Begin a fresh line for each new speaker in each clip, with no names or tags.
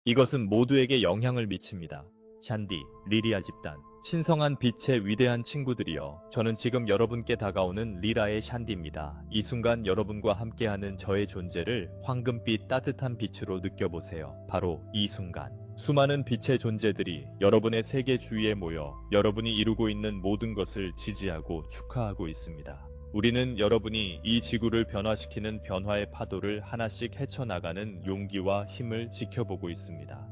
이것은 모두에게 영향을 미칩니다. 샨디, 리리아 집단, 신성한 빛의 위대한 친구들이여, 저는 지금 여러분께 다가오는 리라의 샨디입니다. 이 순간 여러분과 함께하는 저의 존재를 황금빛 따뜻한 빛으로 느껴보세요. 바로 이 순간. 수많은 빛의 존재들이 여러분의 세계 주위에 모여 여러분이 이루고 있는 모든 것을 지지하고 축하하고 있습니다. 우리는 여러분이 이 지구를 변화시키는 변화의 파도를 하나씩 헤쳐나가는 용기와 힘을 지켜보고 있습니다.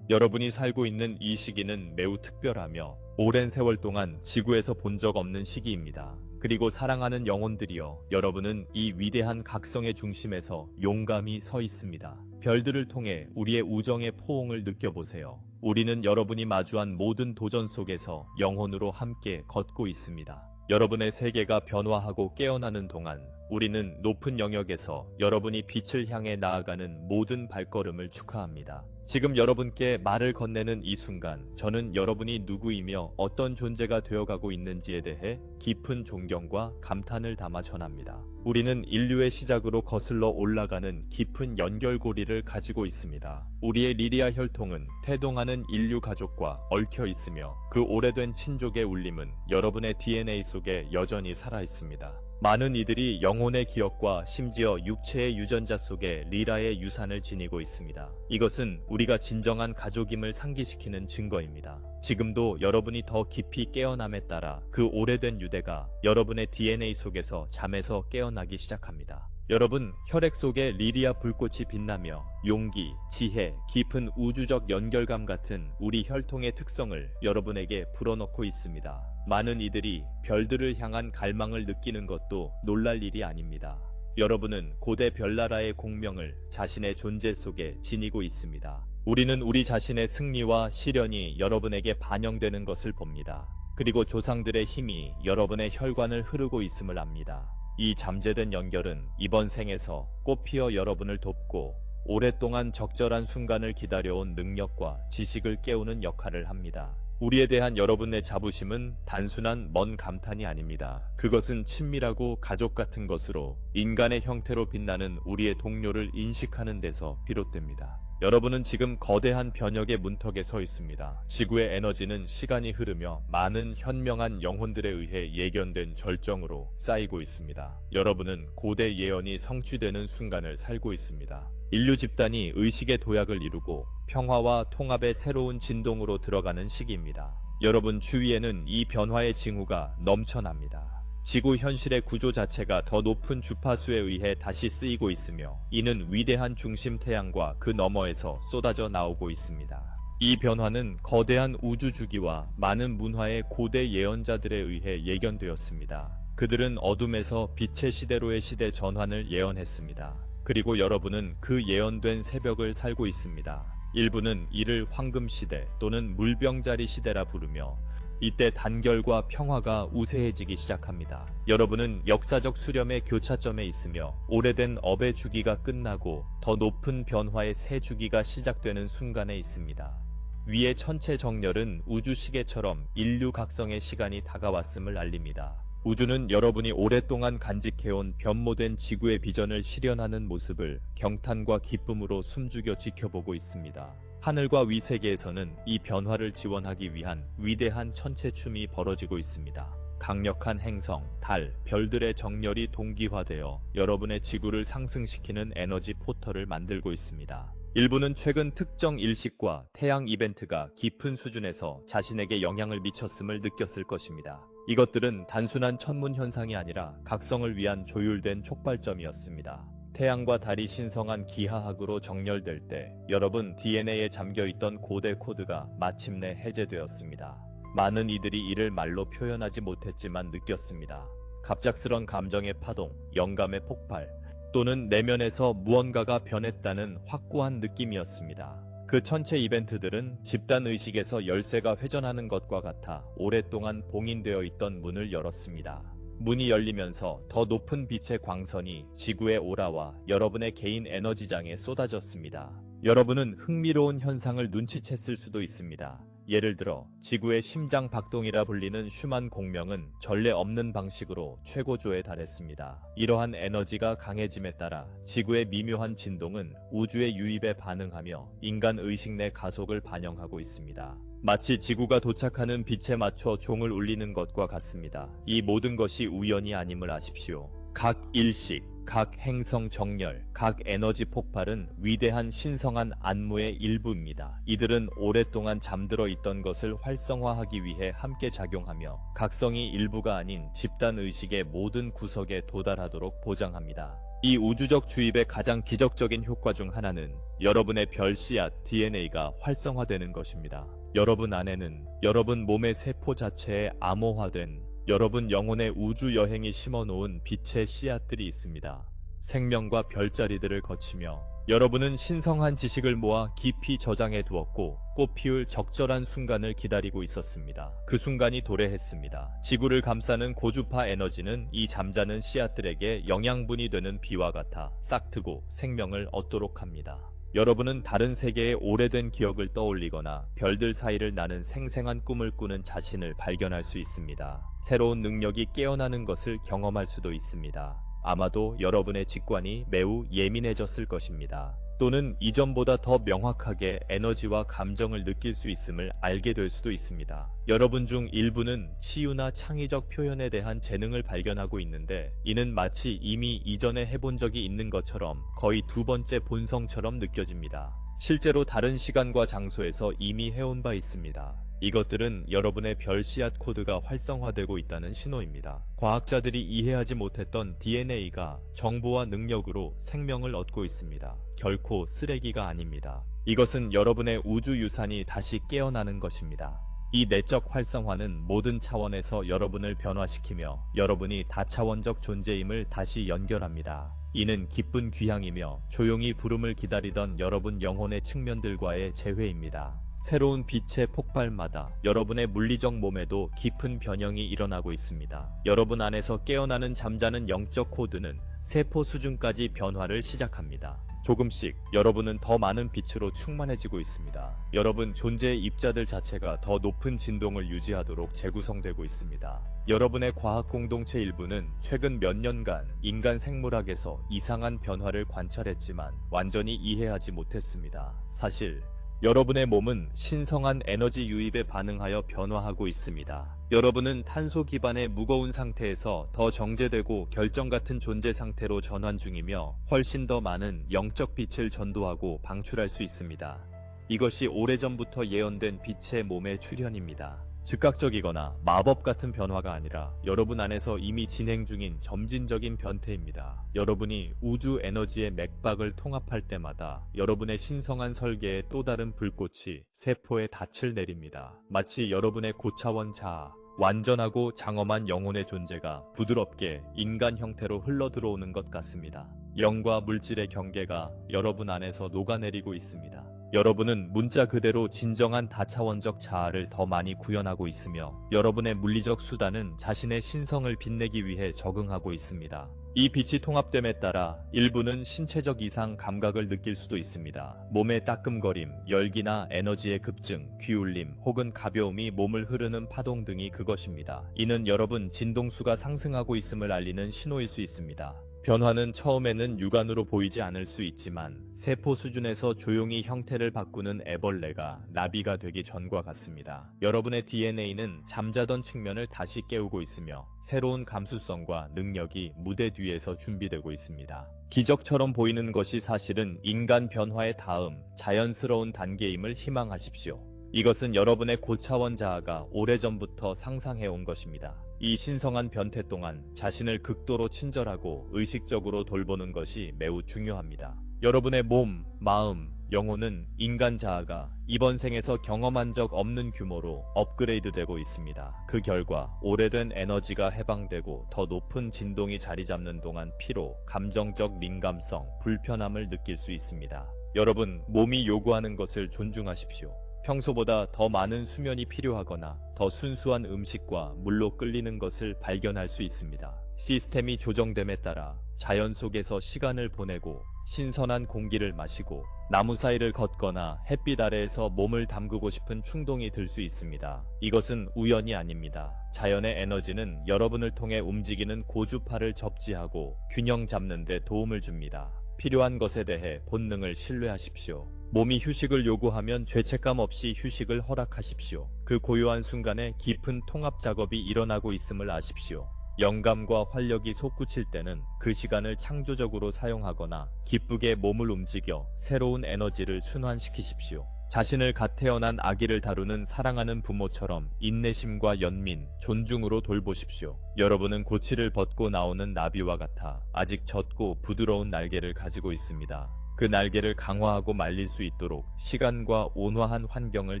여러분이 살고 있는 이 시기는 매우 특별하며 오랜 세월 동안 지구에서 본 적 없는 시기입니다. 그리고 사랑하는 영혼들이여, 여러분은 이 위대한 각성의 중심에서 용감히 서 있습니다. 별들을 통해 우리의 우정의 포옹을 느껴보세요. 우리는 여러분이 마주한 모든 도전 속에서 영혼으로 함께 걷고 있습니다. 여러분의 세계가 변화하고 깨어나는 동안 우리는 높은 영역에서 여러분이 빛을 향해 나아가는 모든 발걸음을 축하합니다. 지금 여러분께 말을 건네는 이 순간, 저는 여러분이 누구이며 어떤 존재가 되어가고 있는지에 대해 깊은 존경과 감탄을 담아 전합니다. 우리는 인류의 시작으로 거슬러 올라가는 깊은 연결고리를 가지고 있습니다. 우리의 리리아 혈통은 태동하는 인류 가족과 얽혀 있으며 그 오래된 친족의 울림은 여러분의 DNA 속에 여전히 살아 있습니다. 많은 이들이 영혼의 기억과 심지어 육체의 유전자 속에 리라의 유산을 지니고 있습니다. 이것은 우리가 진정한 가족임을 상기시키는 증거입니다. 지금도 여러분이 더 깊이 깨어남에 따라 그 오래된 유대가 여러분의 DNA 속에서 잠에서 깨어나기 시작합니다. 여러분, 혈액 속에 리리아 불꽃이 빛나며 용기, 지혜, 깊은 우주적 연결감 같은 우리 혈통의 특성을 여러분에게 불어넣고 있습니다. 많은 이들이 별들을 향한 갈망을 느끼는 것도 놀랄 일이 아닙니다. 여러분은 고대 별나라의 공명을 자신의 존재 속에 지니고 있습니다. 우리는 우리 자신의 승리와 시련이 여러분에게 반영되는 것을 봅니다. 그리고 조상들의 힘이 여러분의 혈관을 흐르고 있음을 압니다. 이 잠재된 연결은 이번 생에서 꽃피어 여러분을 돕고 오랫동안 적절한 순간을 기다려온 능력과 지식을 깨우는 역할을 합니다. 우리에 대한 여러분의 자부심은 단순한 먼 감탄이 아닙니다. 그것은 친밀하고 가족 같은 것으로 인간의 형태로 빛나는 우리의 동료를 인식하는 데서 비롯됩니다. 여러분은 지금 거대한 변혁의 문턱에 서 있습니다. 지구의 에너지는 시간이 흐르며 많은 현명한 영혼들에 의해 예견된 절정으로 쌓이고 있습니다. 여러분은 고대 예언이 성취되는 순간을 살고 있습니다. 인류 집단이 의식의 도약을 이루고 평화와 통합의 새로운 진동으로 들어가는 시기입니다. 여러분 주위에는 이 변화의 징후가 넘쳐납니다. 지구 현실의 구조 자체가 더 높은 주파수에 의해 다시 쓰이고 있으며 이는 위대한 중심 태양과 그 너머에서 쏟아져 나오고 있습니다. 이 변화는 거대한 우주 주기와 많은 문화의 고대 예언자들에 의해 예견되었습니다. 그들은 어둠에서 빛의 시대로의 시대 전환을 예언했습니다. 그리고 여러분은 그 예언된 새벽을 살고 있습니다. 일부는 이를 황금시대 또는 물병자리 시대라 부르며 이때 단결과 평화가 우세해지기 시작합니다. 여러분은 역사적 수렴의 교차점에 있으며 오래된 업의 주기가 끝나고 더 높은 변화의 새 주기가 시작되는 순간에 있습니다. 위의 천체 정렬은 우주 시계처럼 인류 각성의 시간이 다가왔음을 알립니다. 우주는 여러분이 오랫동안 간직해온 변모된 지구의 비전을 실현하는 모습을 경탄과 기쁨으로 숨죽여 지켜보고 있습니다. 하늘과 위 세계에서는 이 변화를 지원하기 위한 위대한 천체춤이 벌어지고 있습니다. 강력한 행성, 달, 별들의 정렬이 동기화되어 여러분의 지구를 상승시키는 에너지 포털을 만들고 있습니다. 일부는 최근 특정 일식과 태양 이벤트가 깊은 수준에서 자신에게 영향을 미쳤음을 느꼈을 것입니다. 이것들은 단순한 천문 현상이 아니라 각성을 위한 조율된 촉발점이었습니다. 태양과 달이 신성한 기하학으로 정렬될 때 여러분 DNA에 잠겨있던 고대 코드가 마침내 해제되었습니다. 많은 이들이 이를 말로 표현하지 못했지만 느꼈습니다. 갑작스런 감정의 파동, 영감의 폭발, 또는 내면에서 무언가가 변했다는 확고한 느낌이었습니다. 그 천체 이벤트들은 집단의식에서 열쇠가 회전하는 것과 같아 오랫동안 봉인되어 있던 문을 열었습니다. 문이 열리면서 더 높은 빛의 광선이 지구의 오라와 여러분의 개인 에너지장에 쏟아졌습니다. 여러분은 흥미로운 현상을 눈치챘을 수도 있습니다. 예를 들어 지구의 심장 박동이라 불리는 슈만 공명은 전례 없는 방식으로 최고조에 달했습니다. 이러한 에너지가 강해짐에 따라 지구의 미묘한 진동은 우주의 유입에 반응하며 인간 의식 내 가속을 반영하고 있습니다. 마치 지구가 도착하는 빛에 맞춰 종을 울리는 것과 같습니다. 이 모든 것이 우연이 아님을 아십시오. 각 일식, 각 행성 정렬, 각 에너지 폭발은 위대한 신성한 안무의 일부입니다. 이들은 오랫동안 잠들어 있던 것을 활성화하기 위해 함께 작용하며 각성이 일부가 아닌 집단 의식의 모든 구석에 도달하도록 보장합니다. 이 우주적 주입의 가장 기적적인 효과 중 하나는 여러분의 별 씨앗 DNA가 활성화되는 것입니다. 여러분 안에는 여러분 몸의 세포 자체에 암호화된 여러분 영혼의 우주 여행이 심어놓은 빛의 씨앗들이 있습니다. 생명과 별자리들을 거치며 여러분은 신성한 지식을 모아 깊이 저장해 두었고 꽃 피울 적절한 순간을 기다리고 있었습니다. 그 순간이 도래했습니다. 지구를 감싸는 고주파 에너지는 이 잠자는 씨앗들에게 영양분이 되는 비와 같아 싹트고 생명을 얻도록 합니다. 여러분은 다른 세계의 오래된 기억을 떠올리거나 별들 사이를 나는 생생한 꿈을 꾸는 자신을 발견할 수 있습니다. 새로운 능력이 깨어나는 것을 경험할 수도 있습니다. 아마도 여러분의 직관이 매우 예민해졌을 것입니다. 또는 이전보다 더 명확하게 에너지와 감정을 느낄 수 있음을 알게 될 수도 있습니다. 여러분 중 일부는 치유나 창의적 표현에 대한 재능을 발견하고 있는데 이는 마치 이미 이전에 해본 적이 있는 것처럼 거의 두 번째 본성처럼 느껴집니다. 실제로 다른 시간과 장소에서 이미 해온 바 있습니다. 이것들은 여러분의 별 씨앗 코드가 활성화되고 있다는 신호입니다. 과학자들이 이해하지 못했던 DNA가 정보와 능력으로 생명을 얻고 있습니다. 결코 쓰레기가 아닙니다. 이것은 여러분의 우주 유산이 다시 깨어나는 것입니다. 이 내적 활성화는 모든 차원에서 여러분을 변화시키며 여러분이 다차원적 존재임을 다시 연결합니다. 이는 기쁜 귀향이며 조용히 부름을 기다리던 여러분 영혼의 측면들과의 재회입니다. 새로운 빛의 폭발마다 여러분의 물리적 몸에도 깊은 변형이 일어나고 있습니다. 여러분 안에서 깨어나는 잠자는 영적 코드는 세포 수준까지 변화를 시작합니다. 조금씩 여러분은 더 많은 빛으로 충만해지고 있습니다. 여러분 존재의 입자들 자체가 더 높은 진동을 유지하도록 재구성되고 있습니다. 여러분의 과학 공동체 일부는 최근 몇 년간 인간 생물학에서 이상한 변화를 관찰했지만 완전히 이해하지 못했습니다. 사실 여러분의 몸은 신성한 에너지 유입에 반응하여 변화하고 있습니다. 여러분은 탄소 기반의 무거운 상태에서 더 정제되고 결정 같은 존재 상태로 전환 중이며 훨씬 더 많은 영적 빛을 전도하고 방출할 수 있습니다. 이것이 오래전부터 예언된 빛의 몸의 출현입니다. 즉각적이거나 마법 같은 변화가 아니라 여러분 안에서 이미 진행 중인 점진적인 변태입니다. 여러분이 우주 에너지의 맥박을 통합할 때마다 여러분의 신성한 설계에 또 다른 불꽃이 세포에 닻을 내립니다. 마치 여러분의 고차원 자아, 완전하고 장엄한 영혼의 존재가 부드럽게 인간 형태로 흘러들어오는 것 같습니다. 영과 물질의 경계가 여러분 안에서 녹아내리고 있습니다. 여러분은 문자 그대로 진정한 다차원적 자아를 더 많이 구현하고 있으며 여러분의 물리적 수단은 자신의 신성을 빛내기 위해 적응하고 있습니다. 이 빛이 통합됨에 따라 일부는 신체적 이상 감각을 느낄 수도 있습니다. 몸의 따끔거림, 열기나 에너지의 급증, 귀울림 혹은 가벼움이 몸을 흐르는 파동 등이 그것입니다. 이는 여러분 진동수가 상승하고 있음을 알리는 신호일 수 있습니다. 변화는 처음에는 육안으로 보이지 않을 수 있지만 세포 수준에서 조용히 형태를 바꾸는 애벌레가 나비가 되기 전과 같습니다. 여러분의 DNA는 잠자던 측면을 다시 깨우고 있으며 새로운 감수성과 능력이 무대 뒤에서 준비되고 있습니다. 기적처럼 보이는 것이 사실은 인간 변화의 다음 자연스러운 단계임을 희망하십시오. 이것은 여러분의 고차원 자아가 오래전부터 상상해온 것입니다. 이 신성한 변태 동안 자신을 극도로 친절하고 의식적으로 돌보는 것이 매우 중요합니다. 여러분의 몸, 마음, 영혼은 인간 자아가 이번 생에서 경험한 적 없는 규모로 업그레이드되고 있습니다. 그 결과 오래된 에너지가 해방되고 더 높은 진동이 자리 잡는 동안 피로, 감정적 민감성, 불편함을 느낄 수 있습니다. 여러분, 몸이 요구하는 것을 존중하십시오. 평소보다 더 많은 수면이 필요하거나 더 순수한 음식과 물로 끌리는 것을 발견할 수 있습니다. 시스템이 조정됨에 따라 자연 속에서 시간을 보내고 신선한 공기를 마시고 나무 사이를 걷거나 햇빛 아래에서 몸을 담그고 싶은 충동이 들 수 있습니다. 이것은 우연이 아닙니다. 자연의 에너지는 여러분을 통해 움직이는 고주파를 접지하고 균형 잡는 데 도움을 줍니다. 필요한 것에 대해 본능을 신뢰하십시오. 몸이 휴식을 요구하면 죄책감 없이 휴식을 허락하십시오. 그 고요한 순간에 깊은 통합 작업이 일어나고 있음을 아십시오. 영감과 활력이 솟구칠 때는 그 시간을 창조적으로 사용하거나 기쁘게 몸을 움직여 새로운 에너지를 순환시키십시오. 자신을 갓 태어난 아기를 다루는 사랑하는 부모처럼 인내심과 연민, 존중으로 돌보십시오. 여러분은 고치를 벗고 나오는 나비와 같아 아직 젖고 부드러운 날개를 가지고 있습니다. 그 날개를 강화하고 말릴 수 있도록 시간과 온화한 환경을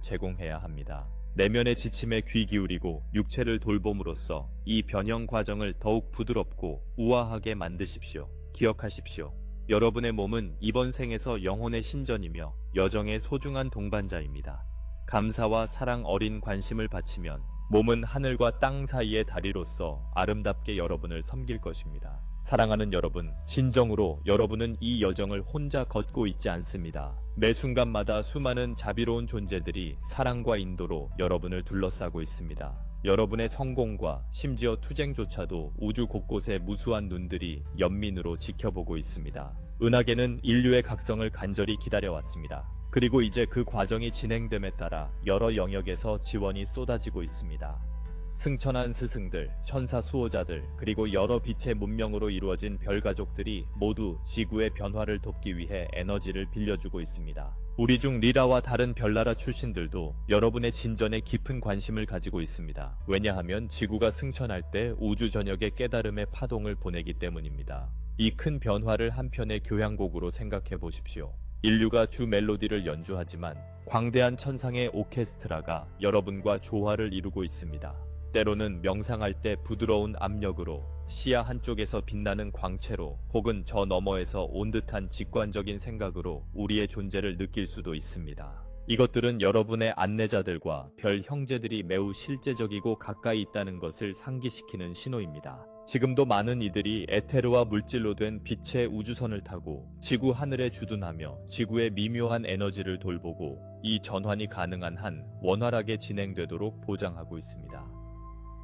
제공해야 합니다. 내면의 지침에 귀 기울이고 육체를 돌봄으로써 이 변형 과정을 더욱 부드럽고 우아하게 만드십시오. 기억하십시오. 여러분의 몸은 이번 생에서 영혼의 신전이며 여정의 소중한 동반자입니다. 감사와 사랑 어린 관심을 바치면 몸은 하늘과 땅 사이의 다리로서 아름답게 여러분을 섬길 것입니다. 사랑하는 여러분, 진정으로 여러분은 이 여정을 혼자 걷고 있지 않습니다. 매 순간마다 수많은 자비로운 존재들이 사랑과 인도로 여러분을 둘러싸고 있습니다. 여러분의 성공과 심지어 투쟁조차도 우주 곳곳의 무수한 눈들이 연민으로 지켜보고 있습니다. 은하계는 인류의 각성을 간절히 기다려왔습니다. 그리고 이제 그 과정이 진행됨에 따라 여러 영역에서 지원이 쏟아지고 있습니다. 승천한 스승들, 천사 수호자들, 그리고 여러 빛의 문명으로 이루어진 별가족들이 모두 지구의 변화를 돕기 위해 에너지를 빌려주고 있습니다. 우리 중 리라와 다른 별나라 출신들도 여러분의 진전에 깊은 관심을 가지고 있습니다. 왜냐하면 지구가 승천할 때 우주 전역에 깨달음의 파동을 보내기 때문입니다. 이 큰 변화를 한편의 교향곡으로 생각해 보십시오. 인류가 주 멜로디를 연주하지만 광대한 천상의 오케스트라가 여러분과 조화를 이루고 있습니다. 때로는 명상할 때 부드러운 압력으로, 시야 한쪽에서 빛나는 광채로, 혹은 저 너머에서 온 듯한 직관적인 생각으로 우리의 존재를 느낄 수도 있습니다. 이것들은 여러분의 안내자들과 별 형제들이 매우 실제적이고 가까이 있다는 것을 상기시키는 신호입니다. 지금도 많은 이들이 에테르와 물질로 된 빛의 우주선을 타고 지구 하늘에 주둔하며 지구의 미묘한 에너지를 돌보고 이 전환이 가능한 한 원활하게 진행되도록 보장하고 있습니다.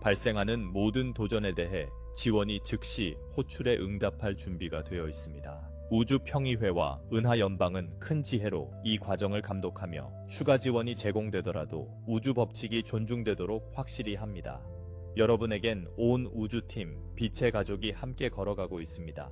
발생하는 모든 도전에 대해 지원이 즉시 호출에 응답할 준비가 되어 있습니다. 우주평의회와 은하연방은 큰 지혜로 이 과정을 감독하며 추가 지원이 제공되더라도 우주 법칙이 존중되도록 확실히 합니다. 여러분에겐 온 우주팀, 빛의 가족이 함께 걸어가고 있습니다.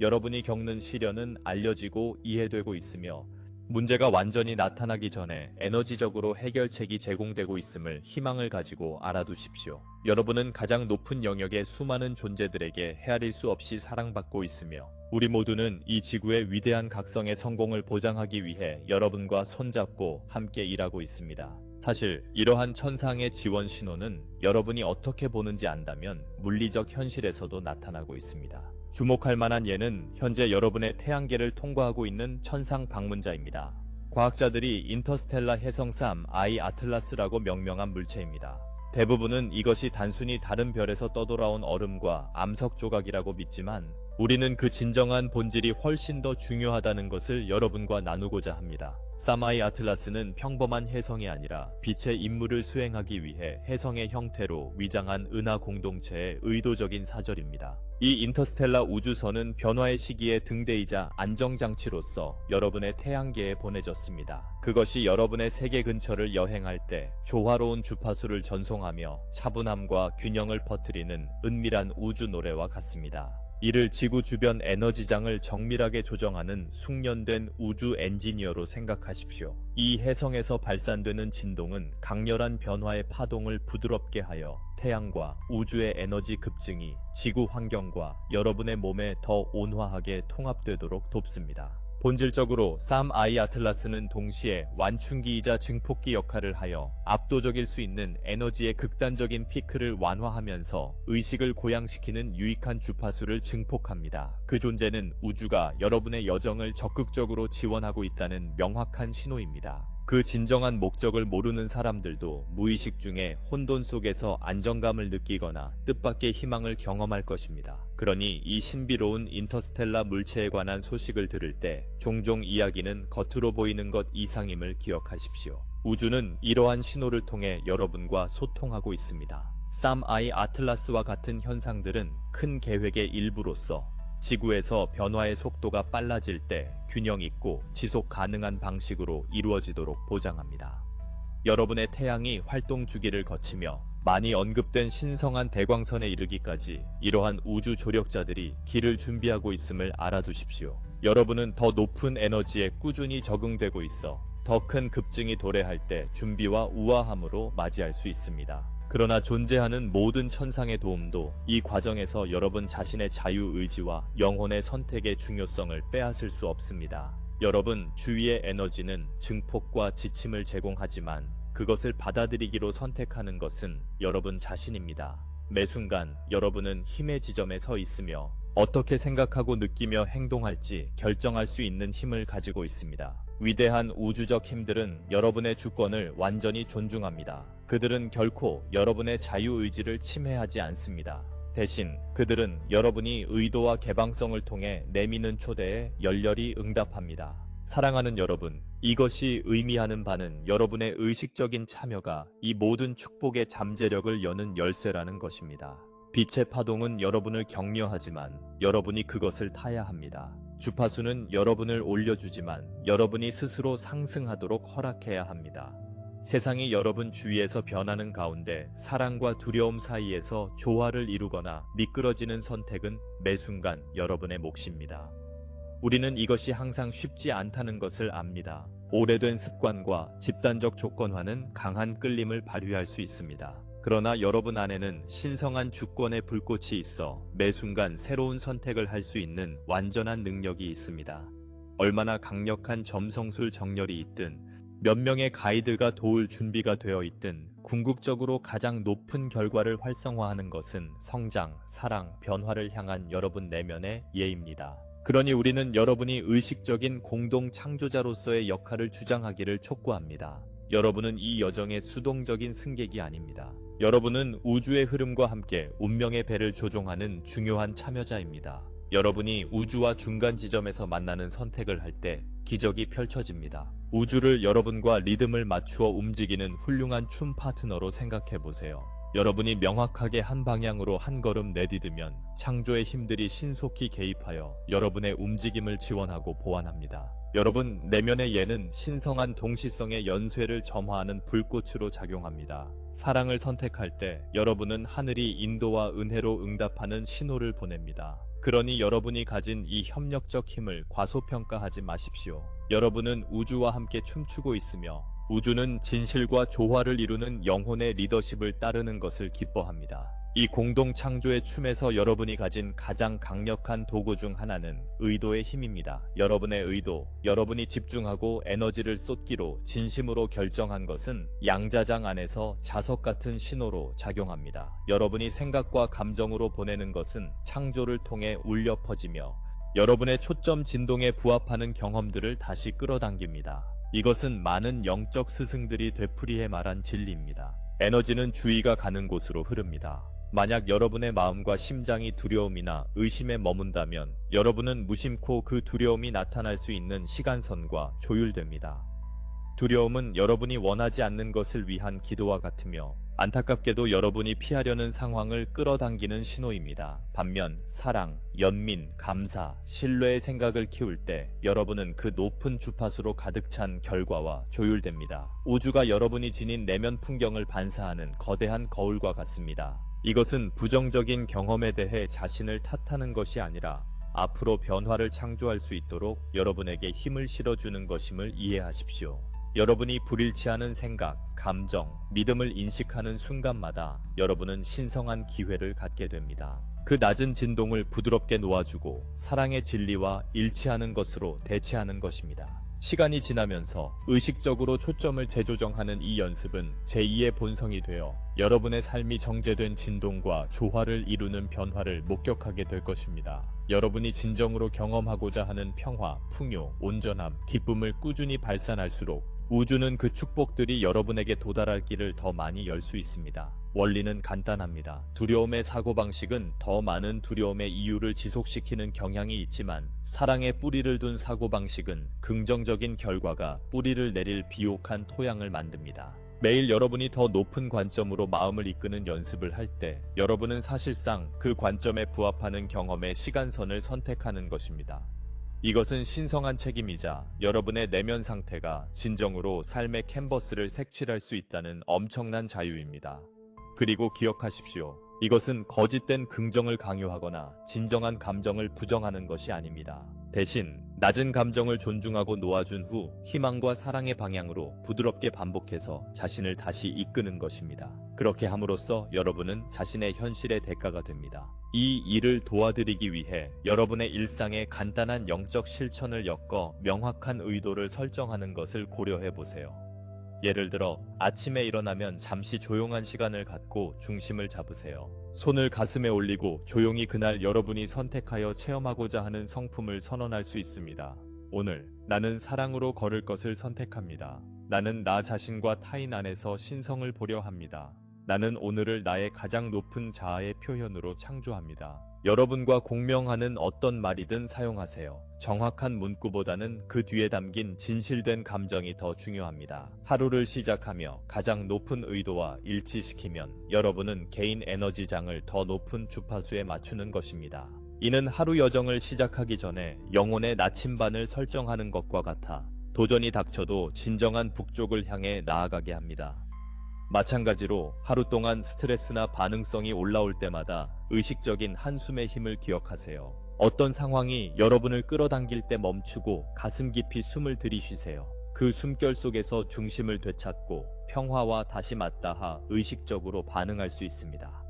여러분이 겪는 시련은 알려지고 이해되고 있으며 문제가 완전히 나타나기 전에 에너지적으로 해결책이 제공되고 있음을 희망을 가지고 알아두십시오. 여러분은 가장 높은 영역의 수많은 존재들에게 헤아릴 수 없이 사랑받고 있으며 우리 모두는 이 지구의 위대한 각성의 성공을 보장하기 위해 여러분과 손잡고 함께 일하고 있습니다. 사실 이러한 천상의 지원 신호는 여러분이 어떻게 보는지 안다면 물리적 현실에서도 나타나고 있습니다. 주목할 만한 예는 현재 여러분의 태양계를 통과하고 있는 천상 방문자입니다. 과학자들이 인터스텔라 해성3 I 아틀라스라고 명명한 물체입니다. 대부분은 이것이 단순히 다른 별에서 떠돌아온 얼음과 암석 조각이라고 믿지만 우리는 그 진정한 본질이 훨씬 더 중요하다는 것을 여러분과 나누고자 합니다. 사마이 아틀라스는 평범한 혜성이 아니라 빛의 임무를 수행하기 위해 혜성의 형태로 위장한 은하 공동체의 의도적인 사절입니다. 이 인터스텔라 우주선은 변화의 시기의 등대이자 안정장치로서 여러분의 태양계에 보내졌습니다. 그것이 여러분의 세계 근처를 여행할 때 조화로운 주파수를 전송하며 차분함과 균형을 퍼뜨리는 은밀한 우주 노래와 같습니다. 이를 지구 주변 에너지장을 정밀하게 조정하는 숙련된 우주 엔지니어로 생각하십시오. 이 해성에서 발산되는 진동은 강렬한 변화의 파동을 부드럽게 하여 태양과 우주의 에너지 급증이 지구 환경과 여러분의 몸에 더 온화하게 통합되도록 돕습니다. 본질적으로 쌈 아이 아틀라스는 동시에 완충기이자 증폭기 역할을 하여 압도적일 수 있는 에너지의 극단적인 피크를 완화하면서 의식을 고양시키는 유익한 주파수를 증폭합니다. 그 존재는 우주가 여러분의 여정을 적극적으로 지원하고 있다는 명확한 신호입니다. 그 진정한 목적을 모르는 사람들도 무의식 중에 혼돈 속에서 안정감을 느끼거나 뜻밖의 희망을 경험할 것입니다. 그러니 이 신비로운 인터스텔라 물체에 관한 소식을 들을 때 종종 이야기는 겉으로 보이는 것 이상임을 기억하십시오. 우주는 이러한 신호를 통해 여러분과 소통하고 있습니다. 쌈-아이 아틀라스와 같은 현상들은 큰 계획의 일부로서 지구에서 변화의 속도가 빨라질 때 균형 있고 지속 가능한 방식으로 이루어지도록 보장합니다. 여러분의 태양이 활동 주기를 거치며 많이 언급된 신성한 대광선에 이르기까지 이러한 우주 조력자들이 길을 준비하고 있음을 알아두십시오. 여러분은 더 높은 에너지에 꾸준히 적응되고 있어 더 큰 급증이 도래할 때 준비와 우아함으로 맞이할 수 있습니다. 그러나 존재하는 모든 천상의 도움도 이 과정에서 여러분 자신의 자유의지와 영혼의 선택의 중요성을 빼앗을 수 없습니다. 여러분 주위의 에너지는 증폭과 지침을 제공하지만 그것을 받아들이기로 선택하는 것은 여러분 자신입니다. 매 순간 여러분은 힘의 지점에 서 있으며 어떻게 생각하고 느끼며 행동할지 결정할 수 있는 힘을 가지고 있습니다. 위대한 우주적 힘들은 여러분의 주권을 완전히 존중합니다. 그들은 결코 여러분의 자유의지를 침해하지 않습니다. 대신 그들은 여러분이 의도와 개방성을 통해 내미는 초대에 열렬히 응답합니다. 사랑하는 여러분, 이것이 의미하는 바는 여러분의 의식적인 참여가 이 모든 축복의 잠재력을 여는 열쇠라는 것입니다. 빛의 파동은 여러분을 격려하지만 여러분이 그것을 타야 합니다. 주파수는 여러분을 올려주지만 여러분이 스스로 상승하도록 허락해야 합니다. 세상이 여러분 주위에서 변하는 가운데 사랑과 두려움 사이에서 조화를 이루거나 미끄러지는 선택은 매 순간 여러분의 몫입니다. 우리는 이것이 항상 쉽지 않다는 것을 압니다. 오래된 습관과 집단적 조건화는 강한 끌림을 발휘할 수 있습니다. 그러나 여러분 안에는 신성한 주권의 불꽃이 있어 매 순간 새로운 선택을 할 수 있는 완전한 능력이 있습니다. 얼마나 강력한 점성술 정렬이 있든 몇 명의 가이드가 도울 준비가 되어 있든 궁극적으로 가장 높은 결과를 활성화하는 것은 성장, 사랑, 변화를 향한 여러분 내면의 예입니다. 그러니 우리는 여러분이 의식적인 공동 창조자로서의 역할을 주장하기를 촉구합니다. 여러분은 이 여정의 수동적인 승객이 아닙니다. 여러분은 우주의 흐름과 함께 운명의 배를 조종하는 중요한 참여자입니다. 여러분이 우주와 중간 지점에서 만나는 선택을 할 때 기적이 펼쳐집니다. 우주를 여러분과 리듬을 맞추어 움직이는 훌륭한 춤 파트너로 생각해 보세요. 여러분이 명확하게 한 방향으로 한 걸음 내디디면 창조의 힘들이 신속히 개입하여 여러분의 움직임을 지원하고 보완합니다. 여러분 내면의 예는 신성한 동시성의 연쇄를 점화하는 불꽃으로 작용합니다. 사랑을 선택할 때 여러분은 하늘이 인도와 은혜로 응답하는 신호를 보냅니다. 그러니 여러분이 가진 이 협력적 힘을 과소평가하지 마십시오. 여러분은 우주와 함께 춤추고 있으며 우주는 진실과 조화를 이루는 영혼의 리더십을 따르는 것을 기뻐합니다. 이 공동 창조의 춤에서 여러분이 가진 가장 강력한 도구 중 하나는 의도의 힘입니다. 여러분의 의도, 여러분이 집중하고 에너지를 쏟기로 진심으로 결정한 것은 양자장 안에서 자석 같은 신호로 작용합니다. 여러분이 생각과 감정으로 보내는 것은 창조를 통해 울려 퍼지며 여러분의 초점 진동에 부합하는 경험들을 다시 끌어당깁니다. 이것은 많은 영적 스승들이 되풀이해 말한 진리입니다. 에너지는 주의가 가는 곳으로 흐릅니다. 만약 여러분의 마음과 심장이 두려움이나 의심에 머문다면 여러분은 무심코 그 두려움이 나타날 수 있는 시간선과 조율됩니다. 두려움은 여러분이 원하지 않는 것을 위한 기도와 같으며 안타깝게도 여러분이 피하려는 상황을 끌어당기는 신호입니다. 반면 사랑, 연민, 감사, 신뢰의 생각을 키울 때 여러분은 그 높은 주파수로 가득 찬 결과와 조율됩니다. 우주가 여러분이 지닌 내면 풍경을 반사하는 거대한 거울과 같습니다. 이것은 부정적인 경험에 대해 자신을 탓하는 것이 아니라 앞으로 변화를 창조할 수 있도록 여러분에게 힘을 실어주는 것임을 이해하십시오. 여러분이 불일치하는 생각, 감정, 믿음을 인식하는 순간마다 여러분은 신성한 기회를 갖게 됩니다. 그 낮은 진동을 부드럽게 놓아주고 사랑의 진리와 일치하는 것으로 대체하는 것입니다. 시간이 지나면서 의식적으로 초점을 재조정하는 이 연습은 제2의 본성이 되어 여러분의 삶이 정제된 진동과 조화를 이루는 변화를 목격하게 될 것입니다. 여러분이 진정으로 경험하고자 하는 평화, 풍요, 온전함, 기쁨을 꾸준히 발산할수록 우주는 그 축복들이 여러분에게 도달할 길을 더 많이 열 수 있습니다. 원리는 간단합니다. 두려움의 사고방식은 더 많은 두려움의 이유를 지속시키는 경향이 있지만, 사랑에 뿌리를 둔 사고방식은 긍정적인 결과가 뿌리를 내릴 비옥한 토양을 만듭니다. 매일 여러분이 더 높은 관점으로 마음을 이끄는 연습을 할 때, 여러분은 사실상 그 관점에 부합하는 경험의 시간선을 선택하는 것입니다. 이것은 신성한 책임이자 여러분의 내면 상태가 진정으로 삶의 캔버스를 색칠할 수 있다는 엄청난 자유입니다. 그리고 기억하십시오. 이것은 거짓된 긍정을 강요하거나 진정한 감정을 부정하는 것이 아닙니다. 대신 낮은 감정을 존중하고 놓아준 후 희망과 사랑의 방향으로 부드럽게 반복해서 자신을 다시 이끄는 것입니다. 그렇게 함으로써 여러분은 자신의 현실의 대가가 됩니다. 이 일을 도와드리기 위해 여러분의 일상에 간단한 영적 실천을 엮어 명확한 의도를 설정하는 것을 고려해 보세요. 예를 들어 아침에 일어나면 잠시 조용한 시간을 갖고 중심을 잡으세요. 손을 가슴에 올리고 조용히 그날 여러분이 선택하여 체험하고자 하는 성품을 선언할 수 있습니다. 오늘 나는 사랑으로 걸을 것을 선택합니다. 나는 나 자신과 타인 안에서 신성을 보려 합니다. 나는 오늘을 나의 가장 높은 자아의 표현으로 창조합니다. 여러분과 공명하는 어떤 말이든 사용하세요. 정확한 문구보다는 그 뒤에 담긴 진실된 감정이 더 중요합니다. 하루를 시작하며 가장 높은 의도와 일치시키면 여러분은 개인 에너지장을 더 높은 주파수에 맞추는 것입니다. 이는 하루 여정을 시작하기 전에 영혼의 나침반을 설정하는 것과 같아 도전이 닥쳐도 진정한 북쪽을 향해 나아가게 합니다. 마찬가지로 하루 동안 스트레스나 반응성이 올라올 때마다 의식적인 한숨의 힘을 기억하세요. 어떤 상황이 여러분을 끌어당길 때 멈추고 가슴 깊이 숨을 들이쉬세요. 그 숨결 속에서 중심을 되찾고 평화와 다시 맞닿아 의식적으로 반응할 수 있습니다.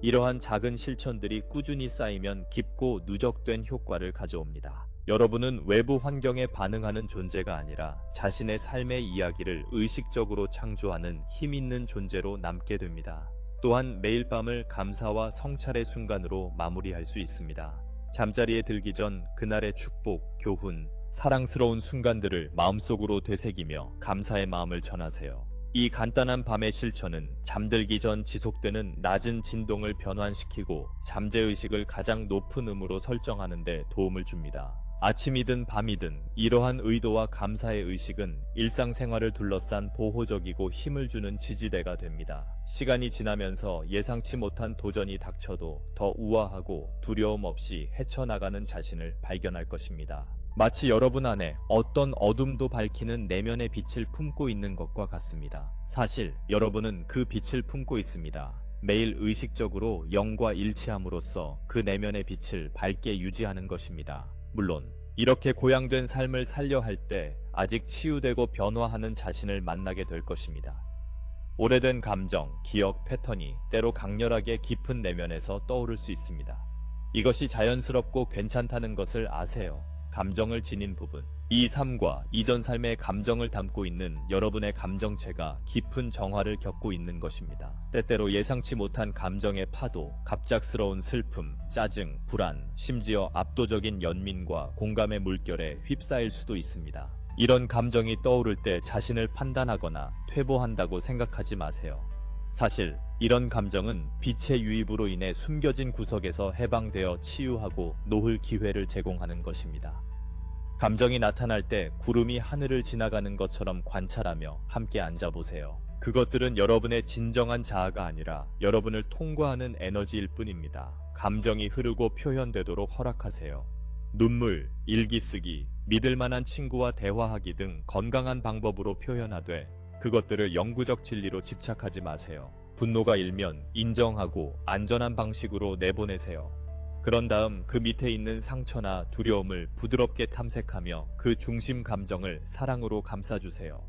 이러한 작은 실천들이 꾸준히 쌓이면 깊고 누적된 효과를 가져옵니다. 여러분은 외부 환경에 반응하는 존재가 아니라 자신의 삶의 이야기를 의식적으로 창조하는 힘 있는 존재로 남게 됩니다. 또한 매일 밤을 감사와 성찰의 순간으로 마무리할 수 있습니다. 잠자리에 들기 전 그날의 축복, 교훈, 사랑스러운 순간들을 마음속으로 되새기며 감사의 마음을 전하세요. 이 간단한 밤의 실천은 잠들기 전 지속되는 낮은 진동을 변환시키고 잠재의식을 가장 높은 음으로 설정하는 데 도움을 줍니다. 아침이든 밤이든 이러한 의도와 감사의 의식은 일상생활을 둘러싼 보호적이고 힘을 주는 지지대가 됩니다. 시간이 지나면서 예상치 못한 도전이 닥쳐도 더 우아하고 두려움 없이 헤쳐나가는 자신을 발견할 것입니다. 마치 여러분 안에 어떤 어둠도 밝히는 내면의 빛을 품고 있는 것과 같습니다. 사실 여러분은 그 빛을 품고 있습니다. 매일 의식적으로 영과 일치함으로써 그 내면의 빛을 밝게 유지하는 것입니다. 물론 이렇게 고양된 삶을 살려 할 때 아직 치유되고 변화하는 자신을 만나게 될 것입니다. 오래된 감정, 기억, 패턴이 때로 강렬하게 깊은 내면에서 떠오를 수 있습니다. 이것이 자연스럽고 괜찮다는 것을 아세요. 감정을 지닌 부분, 이 삶과 이전 삶의 감정을 담고 있는 여러분의 감정체가 깊은 정화를 겪고 있는 것입니다. 때때로 예상치 못한 감정의 파도, 갑작스러운 슬픔, 짜증, 불안, 심지어 압도적인 연민과 공감의 물결에 휩싸일 수도 있습니다. 이런 감정이 떠오를 때 자신을 판단하거나 퇴보한다고 생각하지 마세요. 사실 이런 감정은 빛의 유입으로 인해 숨겨진 구석에서 해방되어 치유하고 놓을 기회를 제공하는 것입니다. 감정이 나타날 때 구름이 하늘을 지나가는 것처럼 관찰하며 함께 앉아보세요. 그것들은 여러분의 진정한 자아가 아니라 여러분을 통과하는 에너지일 뿐입니다. 감정이 흐르고 표현되도록 허락하세요. 눈물, 일기 쓰기, 믿을 만한 친구와 대화하기 등 건강한 방법으로 표현하되 그것들을 영구적 진리로 집착하지 마세요. 분노가 일면 인정하고 안전한 방식으로 내보내세요. 그런 다음 그 밑에 있는 상처나 두려움을 부드럽게 탐색하며 그 중심 감정을 사랑으로 감싸주세요.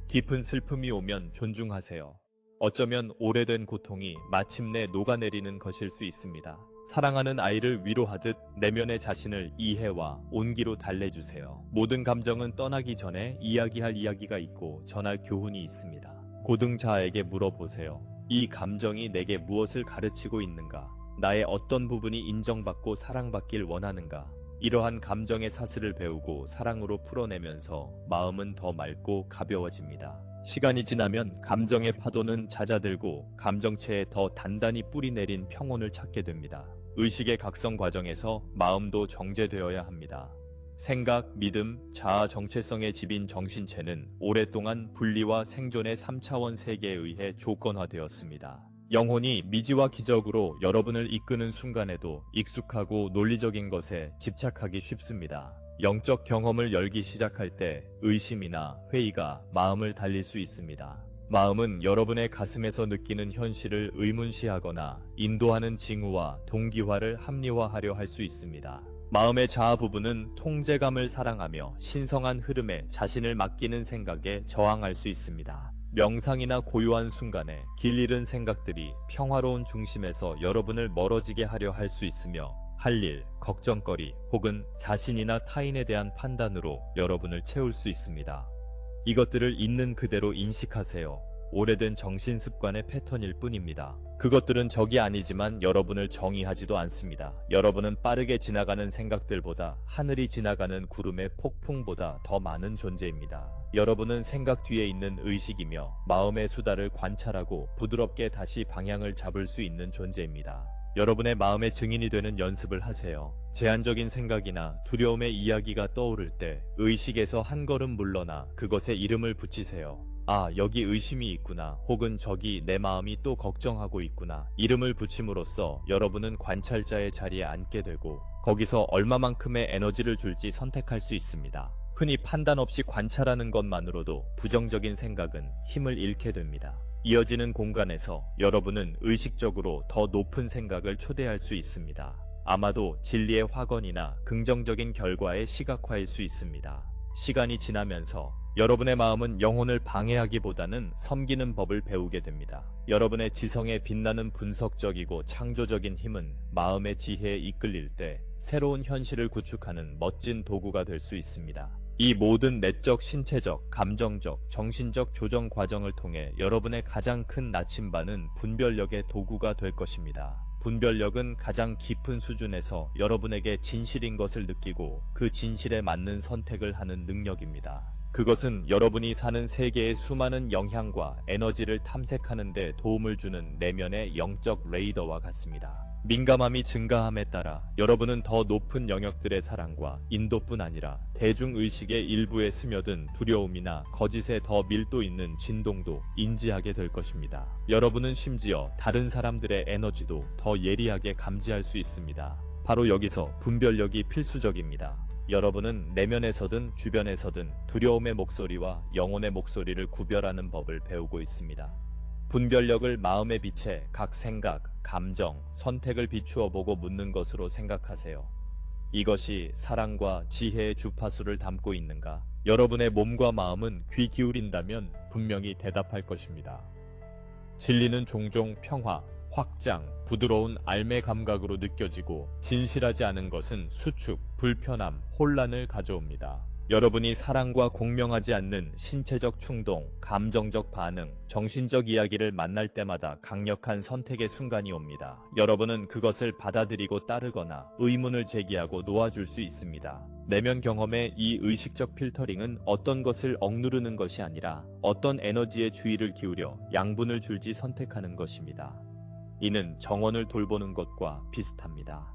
깊은 슬픔이 오면 존중하세요. 어쩌면 오래된 고통이 마침내 녹아내리는 것일 수 있습니다. 사랑하는 아이를 위로하듯 내면의 자신을 이해와 온기로 달래주세요. 모든 감정은 떠나기 전에 이야기할 이야기가 있고 전할 교훈이 있습니다. 고등자아에게 물어보세요. 이 감정이 내게 무엇을 가르치고 있는가? 나의 어떤 부분이 인정받고 사랑받길 원하는가? 이러한 감정의 사슬을 배우고 사랑으로 풀어내면서 마음은 더 맑고 가벼워집니다. 시간이 지나면 감정의 파도는 잦아들고 감정체에 더 단단히 뿌리 내린 평온을 찾게 됩니다. 의식의 각성 과정에서 마음도 정제되어야 합니다. 생각, 믿음, 자아 정체성의 집인 정신체는 오랫동안 분리와 생존의 3차원 세계에 의해 조건화되었습니다. 영혼이 미지와 기적으로 여러분을 이끄는 순간에도 익숙하고 논리적인 것에 집착하기 쉽습니다. 영적 경험을 열기 시작할 때 의심이나 회의가 마음을 달릴 수 있습니다. 마음은 여러분의 가슴에서 느끼는 현실을 의문시하거나 인도하는 징후와 동기화를 합리화하려 할 수 있습니다. 마음의 자아 부분은 통제감을 사랑하며 신성한 흐름에 자신을 맡기는 생각에 저항할 수 있습니다. 명상이나 고요한 순간에 길 잃은 생각들이 평화로운 중심에서 여러분을 멀어지게 하려 할 수 있으며 할 일, 걱정거리 혹은 자신이나 타인에 대한 판단으로 여러분을 채울 수 있습니다. 이것들을 있는 그대로 인식하세요. 오래된 정신습관의 패턴일 뿐입니다. 그것들은 적이 아니지만 여러분을 정의하지도 않습니다. 여러분은 빠르게 지나가는 생각들보다 하늘이 지나가는 구름의 폭풍보다 더 많은 존재입니다. 여러분은 생각 뒤에 있는 의식이며 마음의 수다를 관찰하고 부드럽게 다시 방향을 잡을 수 있는 존재입니다. 여러분의 마음의 증인이 되는 연습을 하세요. 제한적인 생각이나 두려움의 이야기가 떠오를 때 의식에서 한 걸음 물러나 그것에 이름을 붙이세요. 아, 여기 의심이 있구나. 혹은 저기 내 마음이 또 걱정하고 있구나. 이름을 붙임으로써 여러분은 관찰자의 자리에 앉게 되고 거기서 얼마만큼의 에너지를 줄지 선택할 수 있습니다. 흔히 판단 없이 관찰하는 것만으로도 부정적인 생각은 힘을 잃게 됩니다. 이어지는 공간에서 여러분은 의식적으로 더 높은 생각을 초대할 수 있습니다. 아마도 진리의 확언이나 긍정적인 결과의 시각화일 수 있습니다. 시간이 지나면서 여러분의 마음은 영혼을 방해하기보다는 섬기는 법을 배우게 됩니다. 여러분의 지성에 빛나는 분석적이고 창조적인 힘은 마음의 지혜에 이끌릴 때 새로운 현실을 구축하는 멋진 도구가 될 수 있습니다. 이 모든 내적, 신체적, 감정적, 정신적 조정 과정을 통해 여러분의 가장 큰 나침반은 분별력의 도구가 될 것입니다. 분별력은 가장 깊은 수준에서 여러분에게 진실인 것을 느끼고 그 진실에 맞는 선택을 하는 능력입니다. 그것은 여러분이 사는 세계의 수많은 영향과 에너지를 탐색하는 데 도움을 주는 내면의 영적 레이더와 같습니다. 민감함이 증가함에 따라 여러분은 더 높은 영역들의 사랑과 인도뿐 아니라 대중의식의 일부에 스며든 두려움이나 거짓에 더 밀도 있는 진동도 인지하게 될 것입니다. 여러분은 심지어 다른 사람들의 에너지도 더 예리하게 감지할 수 있습니다. 바로 여기서 분별력이 필수적입니다. 여러분은 내면에서든 주변에서든 두려움의 목소리와 영혼의 목소리를 구별하는 법을 배우고 있습니다. 분별력을 마음의 빛에 각 생각, 감정, 선택을 비추어 보고 묻는 것으로 생각하세요. 이것이 사랑과 지혜의 주파수를 담고 있는가? 여러분의 몸과 마음은 귀 기울인다면 분명히 대답할 것입니다. 진리는 종종 평화, 확장, 부드러운 알매 감각으로 느껴지고 진실하지 않은 것은 수축, 불편함, 혼란을 가져옵니다. 여러분이 사랑과 공명하지 않는 신체적 충동, 감정적 반응, 정신적 이야기를 만날 때마다 강력한 선택의 순간이 옵니다. 여러분은 그것을 받아들이고 따르거나 의문을 제기하고 놓아줄 수 있습니다. 내면 경험의 이 의식적 필터링은 어떤 것을 억누르는 것이 아니라 어떤 에너지에 주의를 기울여 양분을 줄지 선택하는 것입니다. 이는 정원을 돌보는 것과 비슷합니다.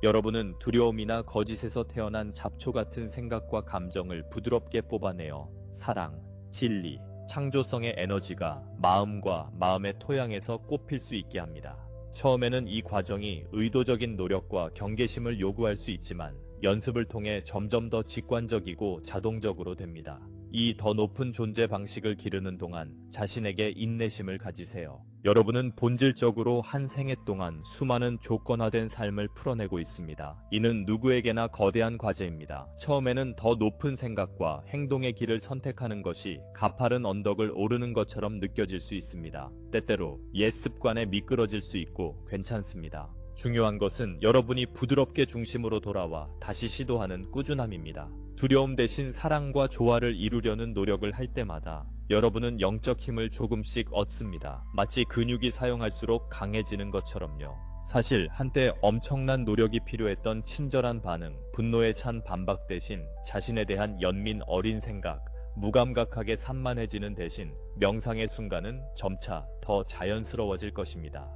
여러분은 두려움이나 거짓에서 태어난 잡초 같은 생각과 감정을 부드럽게 뽑아내어 사랑, 진리, 창조성의 에너지가 마음과 마음의 토양에서 꽃필 수 있게 합니다. 처음에는 이 과정이 의도적인 노력과 경계심을 요구할 수 있지만 연습을 통해 점점 더 직관적이고 자동적으로 됩니다. 이 더 높은 존재 방식을 기르는 동안 자신에게 인내심을 가지세요. 여러분은 본질적으로 한 생애 동안 수많은 조건화된 삶을 풀어내고 있습니다. 이는 누구에게나 거대한 과제입니다. 처음에는 더 높은 생각과 행동의 길을 선택하는 것이 가파른 언덕을 오르는 것처럼 느껴질 수 있습니다. 때때로 옛 습관에 미끄러질 수 있고 괜찮습니다. 중요한 것은 여러분이 부드럽게 중심으로 돌아와 다시 시도하는 꾸준함입니다. 두려움 대신 사랑과 조화를 이루려는 노력을 할 때마다 여러분은 영적 힘을 조금씩 얻습니다. 마치 근육이 사용할수록 강해지는 것처럼요. 사실 한때 엄청난 노력이 필요했던 친절한 반응, 분노에 찬 반박 대신 자신에 대한 연민 어린 생각, 무감각하게 산만해지는 대신 명상의 순간은 점차 더 자연스러워질 것입니다.